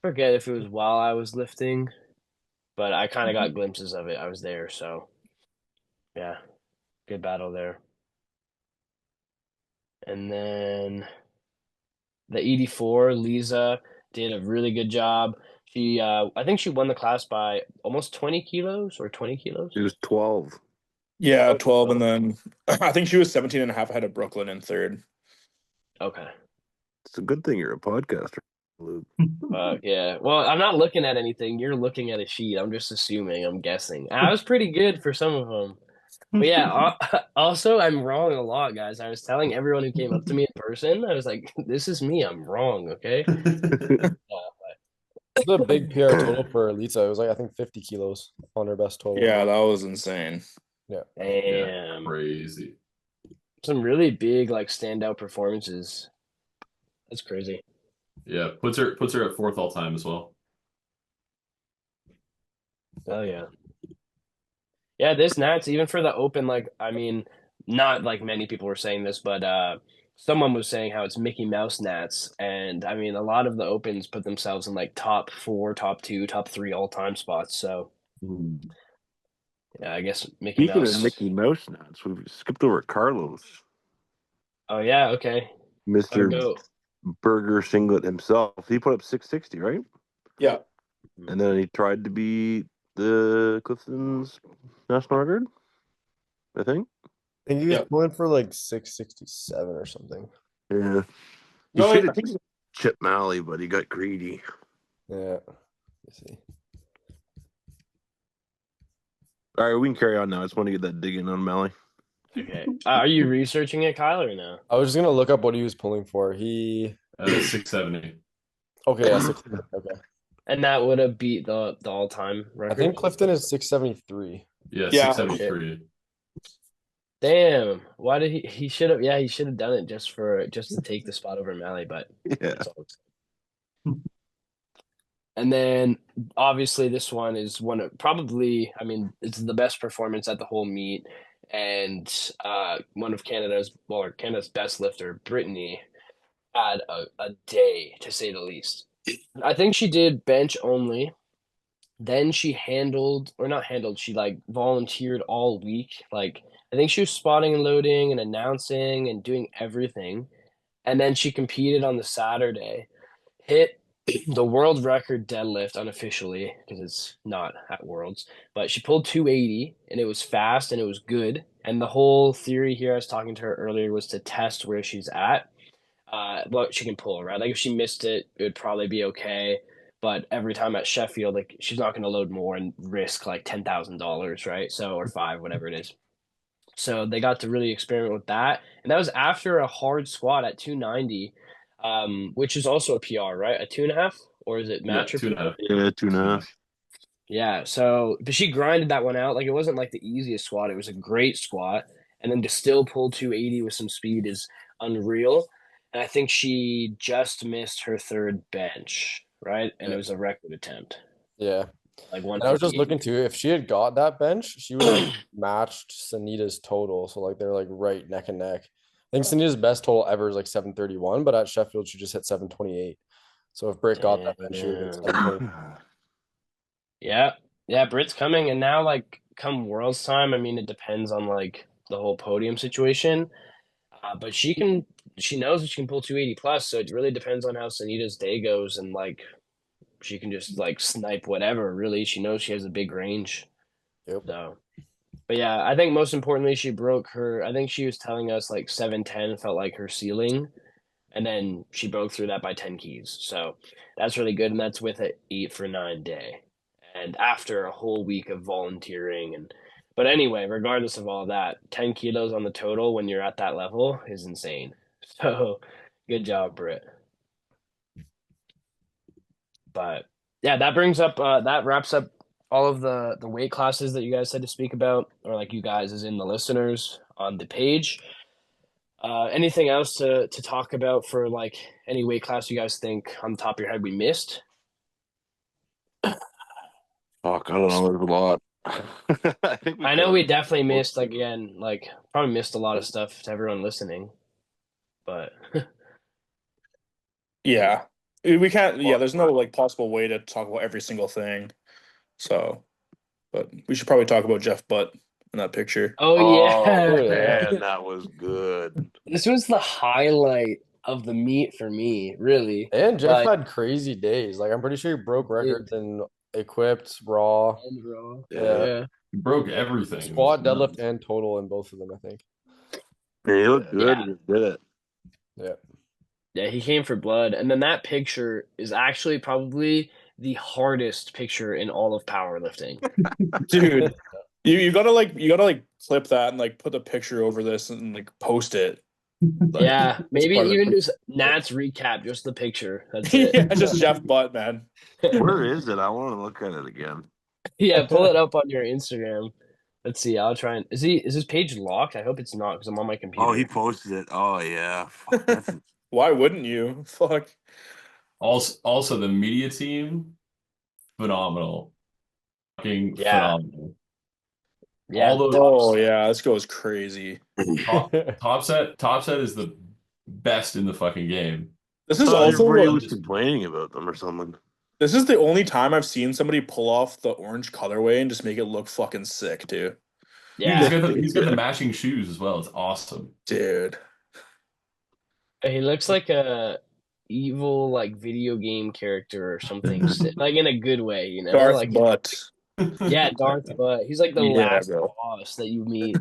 S1: forget if it was while I was lifting, but I kind of got glimpses of it. I was there, so yeah, good battle there. And then the 84, Lisa did a really good job. She, I think she won the class by almost 20 kilos or 20 kilos.
S2: It was 12.
S5: Yeah,
S1: Oh,
S5: 12,
S1: oh,
S5: and then I think she was 17 and a half ahead of Brooklyn in third.
S1: okay.
S2: It's a good thing you're a podcaster, Luke.
S1: Yeah. Well, I'm not looking at anything. You're looking at a sheet. I'm just assuming. I'm guessing. I was pretty good for some of them. But yeah, also I'm wrong a lot, guys. I was telling everyone who came up to me in person, I was like, "This is me. I'm wrong." Okay.
S3: It's a big PR total for Lisa. It was like I think 50 kilos on her best total.
S5: Yeah, that was insane.
S3: Yeah.
S4: Yeah,
S1: Damn.
S4: crazy.
S1: Some really big like standout performances. That's crazy.
S4: Yeah, puts her at fourth all time as well.
S1: Oh yeah. Yeah, this Nats, even for the open, like I mean, not like many people were saying this, but someone was saying how it's Mickey Mouse Nats. And I mean a lot of the opens put themselves in like top 4, top 2, top 3 all time spots. So yeah, I guess Mickey
S2: Speaking of
S1: Mouse.
S2: Mickey Mouse nuts, we've skipped over Carlos,
S1: Oh yeah, okay. How'd it
S2: Mr.
S1: go?
S2: Burger Singlet himself. He put up 660, right?
S5: Yeah.
S2: And then he tried to beat the Clifton's national record, I think.
S3: I think he was
S5: Yeah.
S3: pulling for like 667 or something.
S2: Yeah. He
S5: No,
S2: should
S5: I
S2: have
S5: think
S2: Chip Malley, but he got greedy.
S3: Yeah. Let's see.
S2: All right, we can carry on now. I just want to get that dig in on Malley.
S1: Okay. Are you researching it, Kyle, or no?
S3: I was just gonna look up what he was pulling for. He
S4: 670.
S3: okay, yeah, 670. Okay.
S1: And that would have beat the all time
S3: I
S1: record.
S3: think Clifton is 673.
S4: Yeah,
S5: Yeah.
S4: 673.
S1: Damn. Why did he should have he should have done it just to take the spot over Malley, but
S2: Yeah.
S1: that's all. And then obviously this one is one of probably, I mean, it's the best performance at the whole meet. And one of Canada's best lifter, Brittany, had a day to say the least. I think she did bench only. Then she she like volunteered all week. Like I think she was spotting and loading and announcing and doing everything. And then she competed on the Saturday, hit the world record deadlift unofficially because it's not at Worlds, but she pulled 280 and it was fast and it was good. And the whole theory here, I was talking to her earlier, was to test where she's at, what she can pull, right? Like if she missed it, it would probably be okay. But every time at Sheffield, like she's not going to load more and risk like $10,000, right? So or five, whatever it is. So they got to really experiment with that, and that was after a hard squat at 290, which is also a PR, right? A 2.5, or is it
S4: Yeah,
S1: match or
S4: 2.5.
S2: Yeah, 2.5.
S1: Yeah. So, but she grinded that one out. Like it wasn't like the easiest squat. It was a great squat, and then to still pull 280 with some speed is unreal. And I think she just missed her third bench, right? And it was a record attempt,
S3: Yeah.
S1: like
S3: And I was just
S1: 158.
S3: looking too. If she had got that bench, she would have matched Sanita's total. So like they're like right neck and neck. I think Sanita's best total ever is like 731, but at Sheffield she just hit 728. So if Britt got that, then she would have been
S1: Damn.
S3: 720.
S1: Yeah, Brit's coming, and now like come Worlds time. I mean, it depends on like the whole podium situation. But she knows that she can pull 280 plus. So it really depends on how Sanita's day goes, and like she can just like snipe whatever. Really, she knows she has a big range.
S3: Yep.
S1: So, but yeah, I think most importantly, she broke her. I think she was telling us like 710 felt like her ceiling, and then she broke through that by 10 keys. So that's really good, and that's with an 8 for 9 day, and after a whole week of volunteering and. But anyway, regardless of all that, 10 kilos on the total when you're at that level is insane. So good job, Britt. But yeah, that wraps up all of the weight classes that you guys had to speak about, or like you guys as in the listeners on the page. Anything else to talk about for like any weight class you guys think on the top of your head we missed?
S2: Fuck, I don't know. There's a lot.
S1: I know we definitely missed probably missed a lot of stuff to everyone listening, but
S5: Yeah. We can't, yeah, there's no like possible way to talk about every single thing. So, but we should probably talk about Jeff Butt in that picture.
S1: oh yeah,
S2: Man, that was good.
S1: this was the highlight of the meet for me, really.
S3: And Jeff
S1: Like,
S3: had crazy days. Like I'm pretty sure he broke
S1: did.
S3: records in equipped, raw,
S1: And raw.
S2: Yeah.
S1: Yeah.
S4: He broke everything.
S3: squat, deadlift, and total in both of them, I think.
S2: Yeah, he looked good.
S1: Yeah.
S2: He did it.
S3: Yeah.
S1: Yeah, he came for blood. And then that picture is actually probably the hardest picture in all of powerlifting.
S5: Dude, you gotta clip that and like put the picture over this and like post it. Like,
S1: Yeah,
S5: it's
S1: maybe
S5: part of the-
S1: even just Nat's recap, just the picture. That's it.
S5: yeah, just Jeff Butt, man.
S2: Where is it? I want to look at it again.
S1: Yeah, pull it up on your Instagram. Let's see. I'll try and is his page locked? I hope it's not because I'm on my computer.
S2: Oh, he posted it. Oh, yeah. Fuck, that's
S5: Why wouldn't you? Fuck.
S4: Also the media team, phenomenal. Fucking
S1: Yeah.
S4: phenomenal.
S1: Yeah.
S4: All those
S5: Oh yeah, this goes crazy.
S4: top set is the best in the fucking game.
S5: This is
S2: Oh,
S5: also
S2: everybody was complaining about them or something.
S5: this is the only time I've seen somebody pull off the orange colorway and just make it look fucking sick, too.
S1: Yeah.
S4: He's got the matching shoes as well. It's awesome.
S5: Dude.
S1: He looks like a evil like video game character or something, like in a good way, you know.
S5: Darth
S1: like
S5: Butt.
S1: yeah, Darth Butt. He's like the
S5: Yeah,
S1: last
S5: bro.
S1: boss that you meet.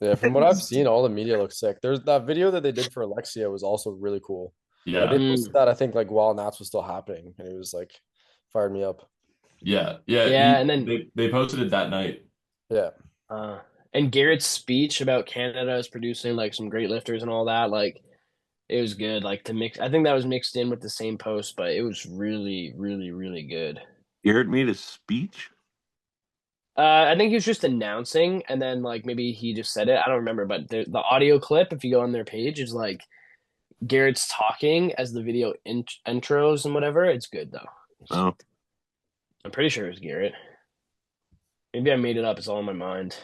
S3: Yeah, from what I've seen, all the media looks sick. There's that video that they did for Alexia was also really cool.
S4: Yeah.
S3: They posted that I think like while Nats was still happening, and it was like fired me up.
S4: Yeah.
S1: And then
S4: they posted it that night.
S3: Yeah.
S1: And Garrett's speech about Canada is producing like some great lifters and all that, like it was good. Like to mix, I think that was mixed in with the same post, but it was really, really, really good.
S2: Garrett made a speech?
S1: I think he was just announcing, and then like maybe he just said it. I don't remember, but the audio clip, if you go on their page, is like Garrett's talking as the video intros and whatever. It's good though.
S2: Oh.
S1: I'm pretty sure it was Garrett. Maybe I made it up. It's all in my mind.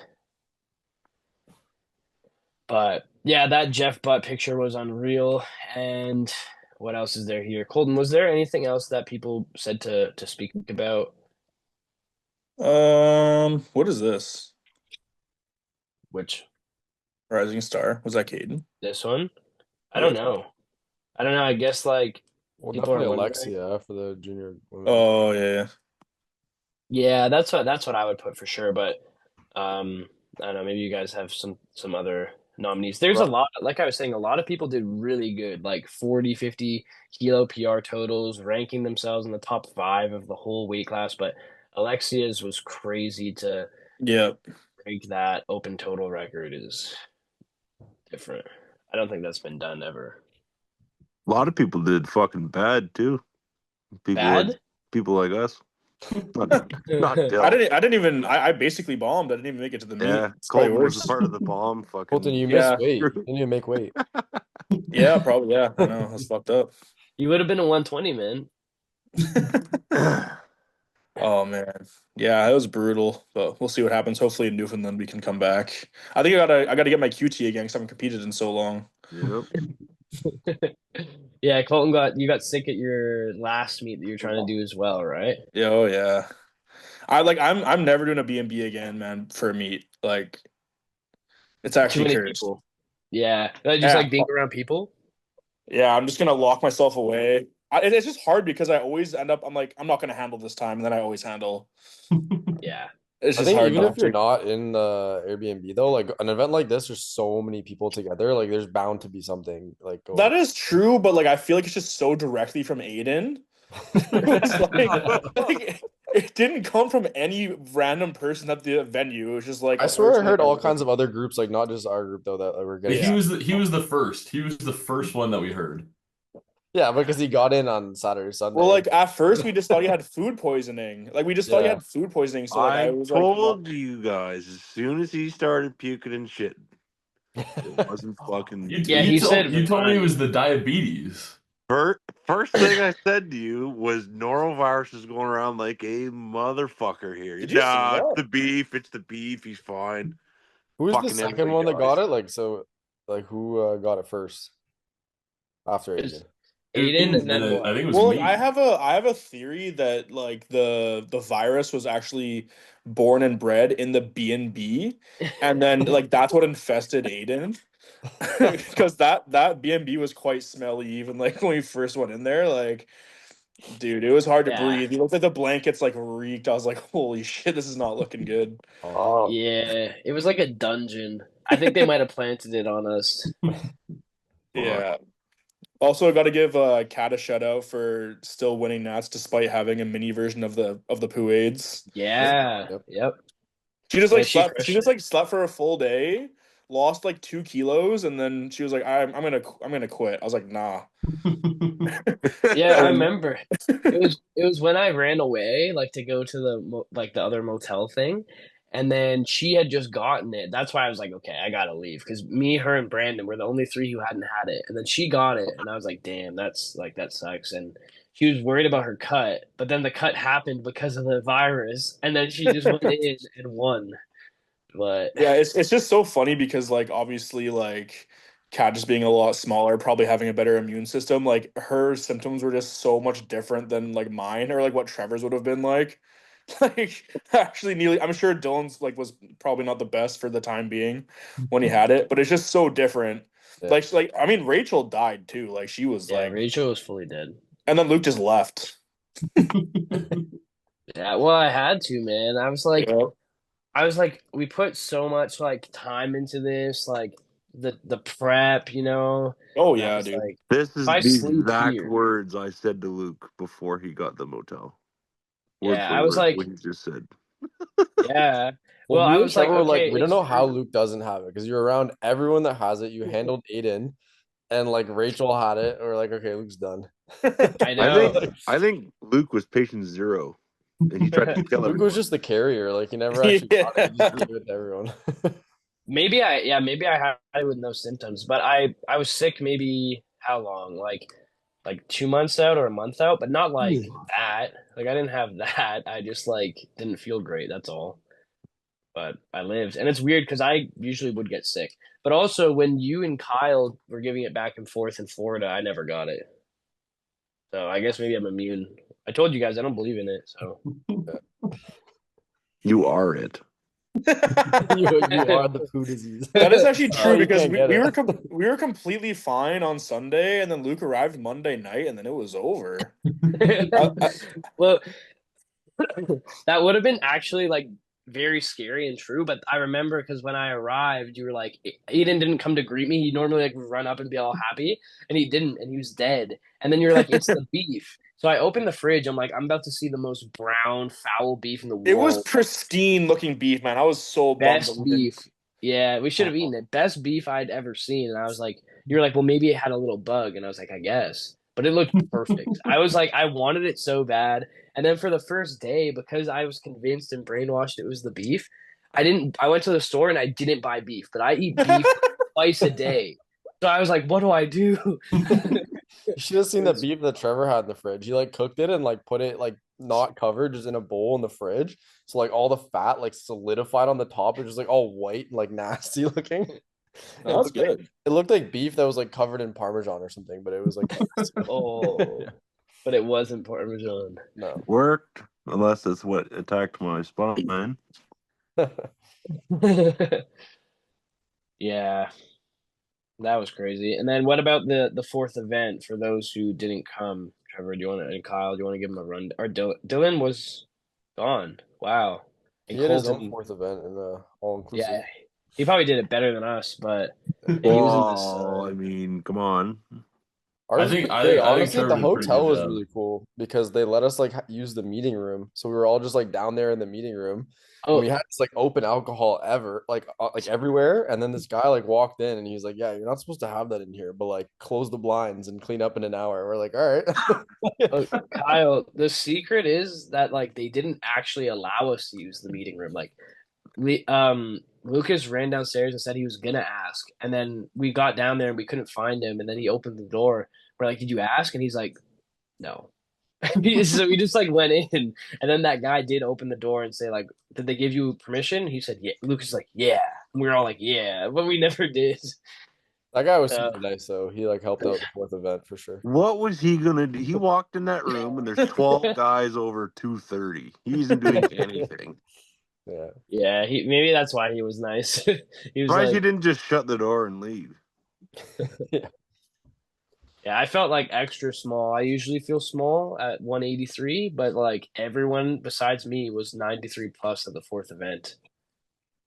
S1: But yeah, that Jeff Butt picture was unreal. And what else is there here? Colton, was there anything else that people said to speak about?
S5: What is this?
S1: Which
S5: Rising Star? Was that Caden?
S1: this one? I don't know. I guess like
S3: Well,
S1: people are
S3: definitely
S1: wondering.
S3: Alexia for the junior women.
S5: Oh yeah.
S1: Yeah, that's what I would put for sure. But I don't know. Maybe you guys have some other nominees. There's a lot. Like I was saying, a lot of people did really good, like 40, 50 kilo PR totals, ranking themselves in the top 5 of the whole weight class. But Alexia's was crazy to
S5: Yeah.
S1: break that open total record is different. I don't think that's been done ever.
S2: A lot of people did fucking bad too.
S1: Bad?
S2: People like us. Not Dill.
S5: I basically bombed. I didn't even make it to the meet.
S2: Yeah,
S5: It's probably
S2: Colton was
S5: worse.
S2: a part of the bomb. Fucking.
S3: Colton, you
S5: Yeah.
S3: missed weight. You didn't even make weight.
S5: Yeah, probably. Yeah, I know. That's fucked up.
S1: You would have been a 120, man.
S5: Oh man, yeah, it was brutal. But we'll see what happens. Hopefully in Newfoundland we can come back. I think I gotta get my QT again because I haven't competed in so long.
S2: Yep.
S1: Yeah, Colton you got sick at your last meet that you're trying to do as well, right?
S5: Yeah, oh yeah. I'm never doing a B&B again, man, for a meet. Like it's
S1: Too
S5: actually
S1: many
S5: cursed.
S1: people. Yeah, I just
S5: Yeah.
S1: like being around people.
S5: Yeah, I'm just gonna lock myself away. It's just hard because I always end up. I'm like, I'm not gonna handle this time, and then I always handle.
S1: Yeah,
S5: It's
S3: I
S5: just
S3: think
S5: hard
S3: even if
S5: not
S3: you're
S5: to.
S3: not in the Airbnb though, like an event like this, there's so many people together. Like there's bound to be something like going.
S5: That is true, but like I feel like it's just so directly from Aiden. It's like it didn't come from any random person at the venue. It was just like
S3: I
S5: a
S3: swear I
S5: person
S3: heard
S5: that
S3: all
S5: everybody-
S3: kinds of other groups, like not just our group though, that were
S4: But
S3: getting.
S5: Yeah.
S4: he was the first. He was the first one that we heard.
S3: Yeah, because he got in on Saturday, Sunday.
S5: Well, like at first we just thought he had food poisoning. Like we just thought he
S3: Yeah.
S5: had food poisoning. So like I
S2: I
S5: was like,
S2: told you guys as soon as he started puking and shitting, it wasn't fucking.
S1: Yeah, he said
S4: you told me it
S1: fine.
S4: was the diabetes.
S2: First thing I said to you was norovirus is going around like a motherfucker here.
S5: Did you say
S2: Nah,
S5: that?
S2: it's the beef. It's the beef. He's fine.
S3: Who was the
S2: Fucking
S3: second
S2: everybody
S3: one that got
S2: dies.
S3: it? Like so, like who got it first? After
S1: It was
S3: Aiden.
S1: Aiden, and then
S4: I
S1: what?
S4: think it was
S5: Well,
S4: me.
S5: like, I have a theory that like the virus was actually born and bred in the B&B, and then like that's what infested Aiden. Because that B&B was quite smelly even like when we first went in there. Like, dude, it was hard to
S1: Yeah.
S5: breathe. You looked at the blankets like reeked. I was like, holy shit, this is not looking good.
S3: Oh,
S1: Yeah, it was like a dungeon. I think they might have planted it on us.
S5: Yeah. Also, I got to give Kat a shout out for still winning Nats despite having a mini version of the poo aids.
S1: Yeah.
S3: Yep.
S1: Yep.
S5: She just
S1: Yeah,
S5: like
S1: she
S5: slept.
S1: crushed
S5: She just
S1: it.
S5: like slept for a full day, lost like 2 kilos, and then she was like, I'm gonna quit." I was like, "Nah."
S1: Yeah, I
S5: And-
S1: remember. It was when I ran away, like to go to like the other motel thing, and then she had just gotten it. That's why I was like, okay, I gotta leave because me, her, and Brandon were the only three who hadn't had it, and then she got it, and I was like, damn, that's like that sucks. And she was worried about her cut, but then the cut happened because of the virus, and then she just went in and won. But
S5: yeah, it's just so funny because like obviously like Kat just being a lot smaller, probably having a better immune system, like her symptoms were just so much different than like mine or like what Trevor's would have been like. Like actually nearly I'm sure Dylan's like was probably not the best for the time being when he had it, but it's just so different.
S3: Yeah.
S5: Like I mean Rachel died too. Like she was
S1: yeah,
S5: like
S1: Rachel was fully dead.
S5: and then Luke just left.
S1: Yeah, well, I had to, man.
S5: Yeah.
S1: I was like, we put so much like time into this, like the prep, you know.
S5: Oh
S1: And I
S5: yeah,
S1: was
S5: dude.
S1: like,
S2: This is
S1: if I
S2: the
S1: sleep
S2: exact
S1: here,
S2: words I said to Luke before he got the motel. Word
S1: yeah,
S2: for
S1: I was
S2: word,
S1: like,
S2: what he just said.
S1: yeah.
S3: Well,
S1: Well,
S3: me
S1: I
S3: and
S1: was like,
S3: Trevor were like,
S1: okay,
S3: we don't
S1: it's
S3: know how
S1: true.
S3: Luke doesn't have it because you're around everyone that has it. You handled Aiden, and like Rachel had it. We're like, okay, Luke's done.
S1: I know.
S2: I think Luke was patient zero, and he tried to kill
S3: Luke
S2: everyone.
S3: was just the carrier. Like he never actually got it. He just
S5: Yeah.
S3: gave it to everyone.
S1: Maybe I had it with no symptoms, but I was sick maybe how long? Like 2 months out or a month out, but not like that. Like I didn't have that. I just like didn't feel great, that's all. But I lived. And it's weird because I usually would get sick. But also when you and Kyle were giving it back and forth in Florida, I never got it. So I guess maybe I'm immune. I told you guys I don't believe in it, so
S2: You are it.
S3: you are the poo disease.
S5: That is actually
S3: Oh,
S5: true
S3: you
S5: because
S3: can't get
S5: we
S3: it.
S5: were we were completely fine on Sunday, and then Luke arrived Monday night, and then it was over. I-
S1: well that would have been actually like very scary and true, but I remember because when I arrived, you were like, Aiden didn't come to greet me. He normally like would run up and be all happy, and he didn't, and he was dead. And then you're like, it's the beef. So I opened the fridge. I'm like, I'm about to see the most brown, foul beef in the
S5: It was
S1: world.
S5: pristine looking beef, man. I was so bummed that
S1: Best
S5: we didn't.
S1: beef. Yeah, we should have eaten it. Best beef I'd ever seen. And I was like, you're like, well, maybe it had a little bug. And I was like, I guess. But it looked perfect. I was like, I wanted it so bad. And then for the first day, because I was convinced and brainwashed it was the beef, I went to the store and I didn't buy beef, but I eat beef twice a day. So I was like, what do I do?
S3: You should have seen the beef that Trevor had in the fridge. He like cooked it and like put it like not covered, just in a bowl in the fridge. So like all the fat like solidified on the top, it's just like all white and like nasty looking.
S5: No, that's good.
S3: It looked like beef that was like covered in Parmesan or something, but it was like
S1: Oh, but it wasn't Parmesan.
S3: no.
S2: Worked, unless that's what attacked my spine.
S1: Yeah, that was crazy. And then what about the fourth event for those who didn't come? Trevor, do you want to, and Kyle, do you want to give them a run? Or Dylan was gone. Wow. And
S3: He had his own
S1: Colton,
S3: fourth event in the all
S1: yeah,
S3: inclusive.
S1: he probably did it better than us, but yeah, he was in this.
S2: Well, I mean, come on.
S3: Ours was
S4: think-
S3: pretty
S4: I
S3: great.
S4: think- I think
S3: Honestly,
S4: Trevor
S3: the
S4: did a pretty
S3: hotel
S4: good
S3: was
S4: job.
S3: really cool because they let us like use the meeting room. So we were all just like down there in the meeting room. And
S1: Oh,
S3: we had this like open alcohol like everywhere. And then this guy like walked in and he was like, "Yeah, you're not supposed to have that in here, but like close the blinds and clean up in an hour." We're like, "All right."
S1: oh, Kyle, the secret is that like they didn't actually allow us to use the meeting room. Like Lucas ran downstairs and said he was gonna ask, and then we got down there and we couldn't find him, and then he opened the door. We're like, "Did you ask?" And he's like, "No." So we just like went in, and then that guy did open the door and say like, "Did they give you permission?" He said, "Yeah." Lucas is like, "Yeah." And we were all like, "Yeah," but we never did.
S3: That guy was
S1: Uh,
S3: super nice though. He like helped out the fourth event for sure.
S2: What was he gonna do? He walked in that room and there's 12 guys over 230. He isn't doing anything.
S3: Yeah.
S1: Yeah, maybe that's why he was nice. He was
S2: Surprised he
S1: like,
S2: didn't just shut the door and leave.
S1: yeah, I felt like extra small. I usually feel small at 183, but like everyone besides me was 93 plus at the fourth event.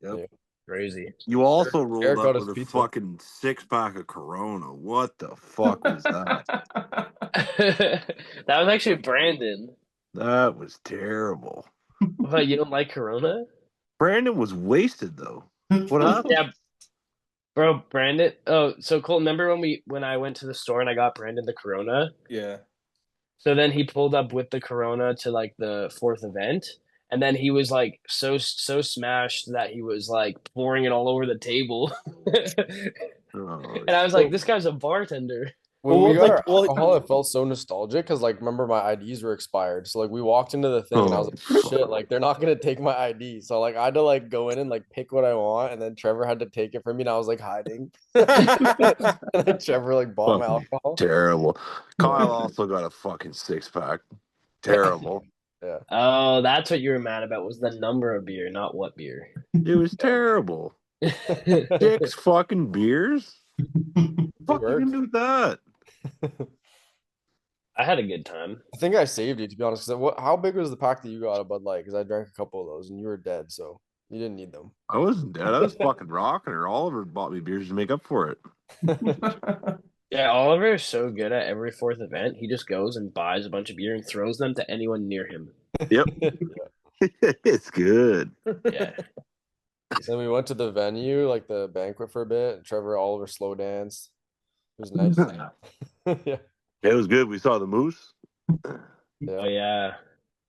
S2: Yep.
S3: Yeah.
S1: Crazy.
S2: You also rolled
S3: Eric got
S2: up
S3: his
S2: with a
S3: pizza.
S2: fucking 6-pack of Corona. What the fuck was that?
S1: That was actually Brandon.
S2: That was terrible.
S1: But you don't like Corona?
S2: Brandon was wasted though. What happened?
S1: Yeah, bro, Brandon. Oh, so Cole, remember when I went to the store and I got Brandon the Corona?
S5: Yeah.
S1: So then he pulled up with the Corona to like the fourth event, and then he was like so smashed that he was like pouring it all over the table.
S2: Oh,
S1: And I was like, this guy's a bartender.
S3: When
S5: Well,
S3: we got
S5: like,
S3: our
S5: well,
S3: alcohol, it felt so nostalgic because, like, remember my IDs were expired. So, like, we walked into the thing and I was like, shit, like, they're not gonna take my ID. So, like, I had to like go in and like pick what I want, and then Trevor had to take it from me, and I was like hiding. And then Trevor like bought my
S2: Fucking
S3: alcohol.
S2: terrible. Kyle also got a fucking 6-pack. Terrible.
S3: Yeah.
S1: Oh, that's what you were mad about was the number of beer, not what beer.
S2: It was terrible. 6 fucking beers? Fuck you can do that.
S1: I had a good time.
S3: I think I saved you, to be honest. Because how big was the pack that you got of Bud Light? Because I drank a couple of those and you were dead, so you didn't need them.
S2: I wasn't dead. I was fucking rocking her. Oliver bought me beers to make up for it.
S1: Yeah, Oliver is so good at every fourth event. He just goes and buys a bunch of beer and throws them to anyone near him.
S2: Yep. It's good.
S1: Yeah.
S3: Then we went to the venue, like the banquet for a bit. And Trevor Oliver slow danced. It was nice. Yeah.
S2: It was good. We saw the moose.
S1: Oh yeah.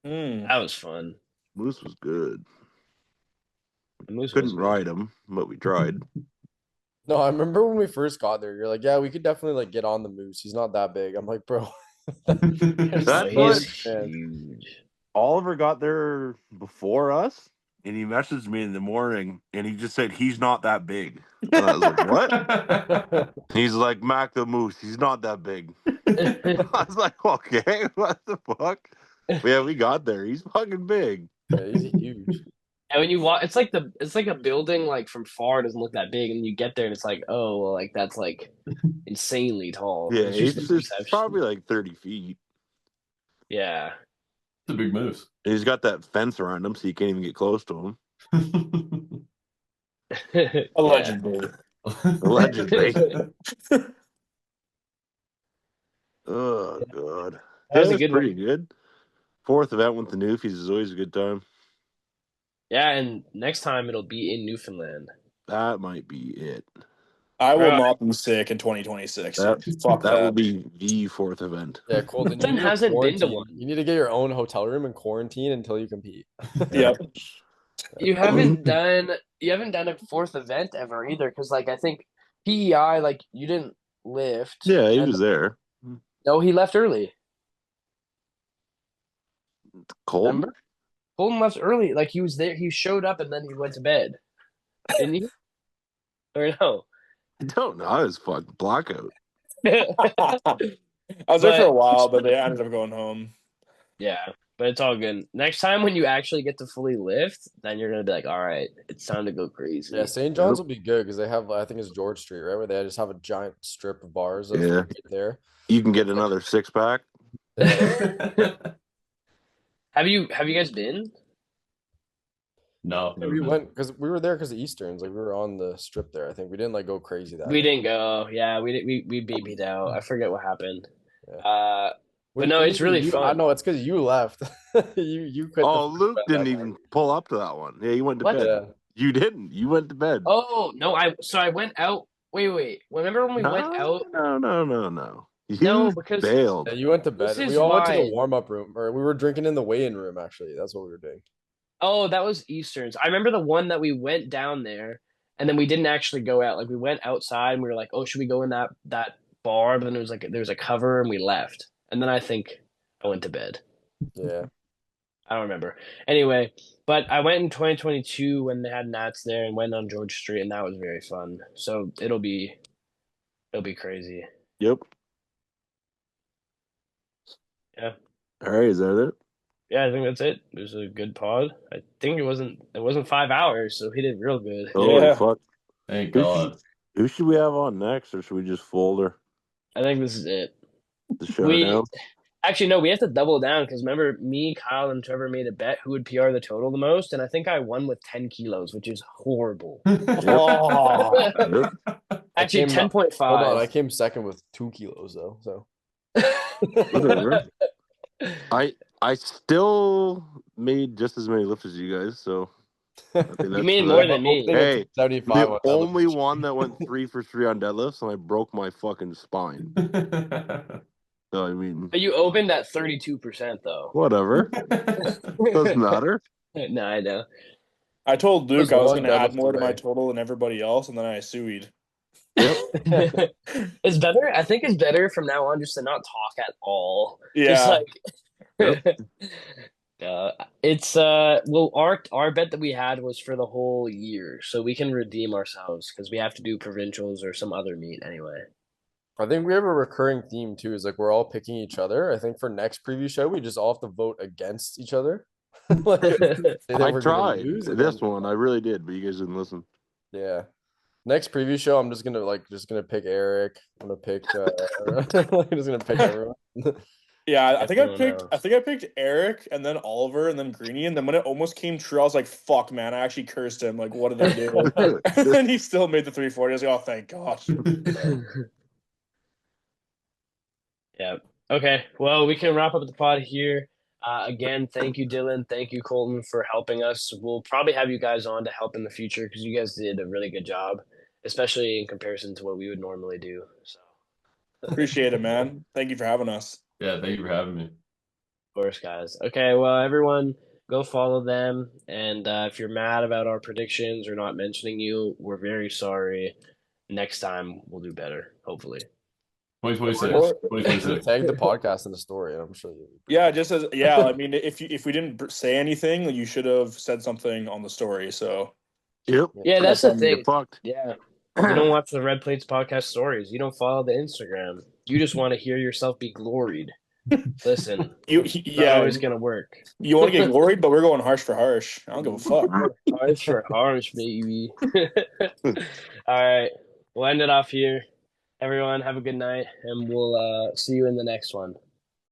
S5: Mm.
S1: That was fun.
S2: Moose was good.
S1: The moose was
S2: Couldn't
S1: good.
S2: ride him, but we tried.
S3: No, I remember when we first got there, you're like, yeah, we could definitely like get on the moose. He's not that big. I'm like, bro.
S2: That's
S1: Oh,
S2: what-
S1: he's huge.
S2: Oliver got there before us, and he messaged me in the morning, and he just said he's not that big. And I was like, what? He's like Mac the Moose. He's not that big. I was like, okay, what the fuck? But yeah, we got there. He's fucking big.
S3: Yeah, he's huge.
S1: And when you walk, it's like a building like from far doesn't look that big, and you get there and it's like, oh, well, like that's like insanely tall.
S2: Yeah,
S1: It's just the
S2: it's
S1: perception.
S2: probably like 30 feet.
S1: Yeah.
S4: It's a big moose.
S2: And he's got that fence around him, so you can't even get close to him.
S5: Allegedly.
S2: Allegedly. Oh god,
S1: That was a
S2: It
S1: good
S2: pretty
S1: one.
S2: good. Fourth event with the Newfies is always a good time.
S1: Yeah, and next time it'll be in Newfoundland.
S2: That might be it.
S5: I will
S1: Bro.
S5: not be sick in 2026.
S2: That,
S5: Fuck
S2: that will be the fourth event.
S3: Yeah, Colton,
S1: Colton
S3: you need to
S1: hasn't been to
S3: quarantine.
S1: one.
S3: You need to get your own hotel room and quarantine until you compete.
S5: Yep.
S1: You haven't done a fourth event ever either, because like I think PEI, like you didn't lift.
S2: Yeah, he
S1: and-
S2: was there.
S1: No, he left early.
S2: Cold.
S1: Remember? Colton left early. Like he was there. He showed up and then he went to bed. Didn't he? Or no?
S2: I don't know. I was fucking blackout.
S5: I was there for a
S1: But-
S5: while, but they ended up going home.
S1: Yeah, but it's all good. Next time when you actually get to fully lift, then you're gonna be like, all right, it's time to go crazy.
S3: Yeah, St. John's will be good because they have, I think it's George Street, right? Where they just have a giant strip of bars of
S2: Yeah.
S3: right there.
S2: You can get another 6-pack.
S1: Have you guys been?
S4: No, never
S3: We
S4: been.
S3: went because we were there because of Easterns. Like we were on the strip there. I think we didn't like go crazy that.
S1: We
S3: night.
S1: didn't go. Yeah, we BB'd out. I forget what happened.
S3: Yeah.
S1: But no, it's really
S3: I
S1: fun.
S3: know it's because you left. you quit.
S2: Oh, Luke didn't even pull up to that one. Yeah, you went to
S1: What?
S2: bed.
S3: Yeah.
S2: You didn't. You went to bed.
S1: Oh no, I went out. Wait. Remember when we went out?
S2: No. You
S1: No, because-
S2: bailed.
S3: Yeah, you went to bed.
S1: This is
S3: We all went to
S1: why-
S3: the warm up room, or we were drinking in the weigh-in room. Actually, that's what we were doing.
S1: Oh, that was Easterns. I remember the one that we went down there, and then we didn't actually go out. Like we went outside, and we were like, "Oh, should we go in that bar?" But then it was like there was a cover, and we left. And then I think I went to bed.
S3: Yeah.
S1: I don't remember. Anyway, but I went in 2022 when they had Nats there, and went on George Street, and that was very fun. So it'll be crazy.
S2: Yep.
S1: Yeah.
S2: All right, is that it?
S1: Yeah, I think that's it. It was a good pod. I think it wasn't 5 hours, so he did real good.
S2: Holy
S5: Yeah.
S2: fuck.
S4: Thank
S2: Who
S4: God.
S2: Who should we have on next, or should we just fold her?
S1: I think this is it.
S2: The showdown?
S1: Actually, no, we have to double down because remember, me, Kyle, and Trevor made a bet who would PR the total the most, and I think I won with 10 kilos, which is horrible.
S5: Oh.
S2: Yep.
S1: Actually,
S3: came up-
S1: 10.5.
S3: Hold on, I came second with 2 kilos though. So
S2: Whatever. I still made just as many lifts as you guys, so I think
S1: You
S2: that's
S1: made
S2: for
S1: more
S2: that.
S1: than me.
S2: Hey,
S3: 75.
S2: The only one that went 3 for 3 on deadlifts, and I broke my fucking spine. So I mean,
S1: But you opened at 32%, though.
S2: whatever. Doesn't matter.
S1: No, I know.
S5: I told Luke
S3: There's
S5: I was
S3: one
S5: going to add
S3: deadlift
S5: more to my
S3: away.
S5: total than everybody else, and then I sued.
S1: It's better. I think it's better from now on just to not talk at all.
S5: Yeah.
S1: Just like, it's well, our bet that we had was for the whole year, so we can redeem ourselves because we have to do provincials or some other meet anyway.
S3: I think we have a recurring theme too. Is like we're all picking each other. I think for next preview show, we just all have to vote against each other. Like, say that
S2: I
S3: we're gonna
S2: tried
S3: lose, and
S2: this
S3: then-
S2: one. I really did, but you guys didn't listen.
S3: Yeah. Next preview show, I'm just gonna pick Eric. I'm gonna pick. I'm just gonna pick everyone.
S5: Yeah, I think I
S1: Everyone
S5: picked.
S1: else.
S5: I think I picked Eric, and then Oliver, and then Greeny, and then when it almost came true, I was like, "Fuck, man!" I actually cursed him. Like, what did I do? And then he still made the 340. I was like, "Oh, thank God."
S1: Yeah. Okay. Well, we can wrap up the pod here. Again, thank you, Dylan. Thank you, Colton, for helping us. We'll probably have you guys on to help in the future because you guys did a really good job, especially in comparison to what we would normally do. So,
S5: Appreciate it, man. Thank you for having us.
S4: Yeah, thank you for having me.
S1: of course, guys. Okay. Well, everyone, go follow them. And if you're mad about our predictions or not mentioning you, we're very sorry. Next time, we'll do better, hopefully.
S4: 2026.
S5: Or-
S4: 2026.
S3: Tag the podcast in the story, and I'm sure you.
S5: Yeah, just as I mean, if we didn't say anything, you should have said something on the story. So
S2: Yep.
S1: Yeah, that's the
S2: Get
S1: thing.
S2: fucked.
S1: Yeah. You don't watch the Red Plates podcast stories. You don't follow the Instagram. You just want to hear yourself be gloried. Listen, it's not always gonna work.
S5: you want to get gloried, but we're going harsh for harsh. I don't give a fuck.
S1: Harsh for harsh, baby. All right, we'll end it off here. Everyone, have a good night, and we'll see you in the next one.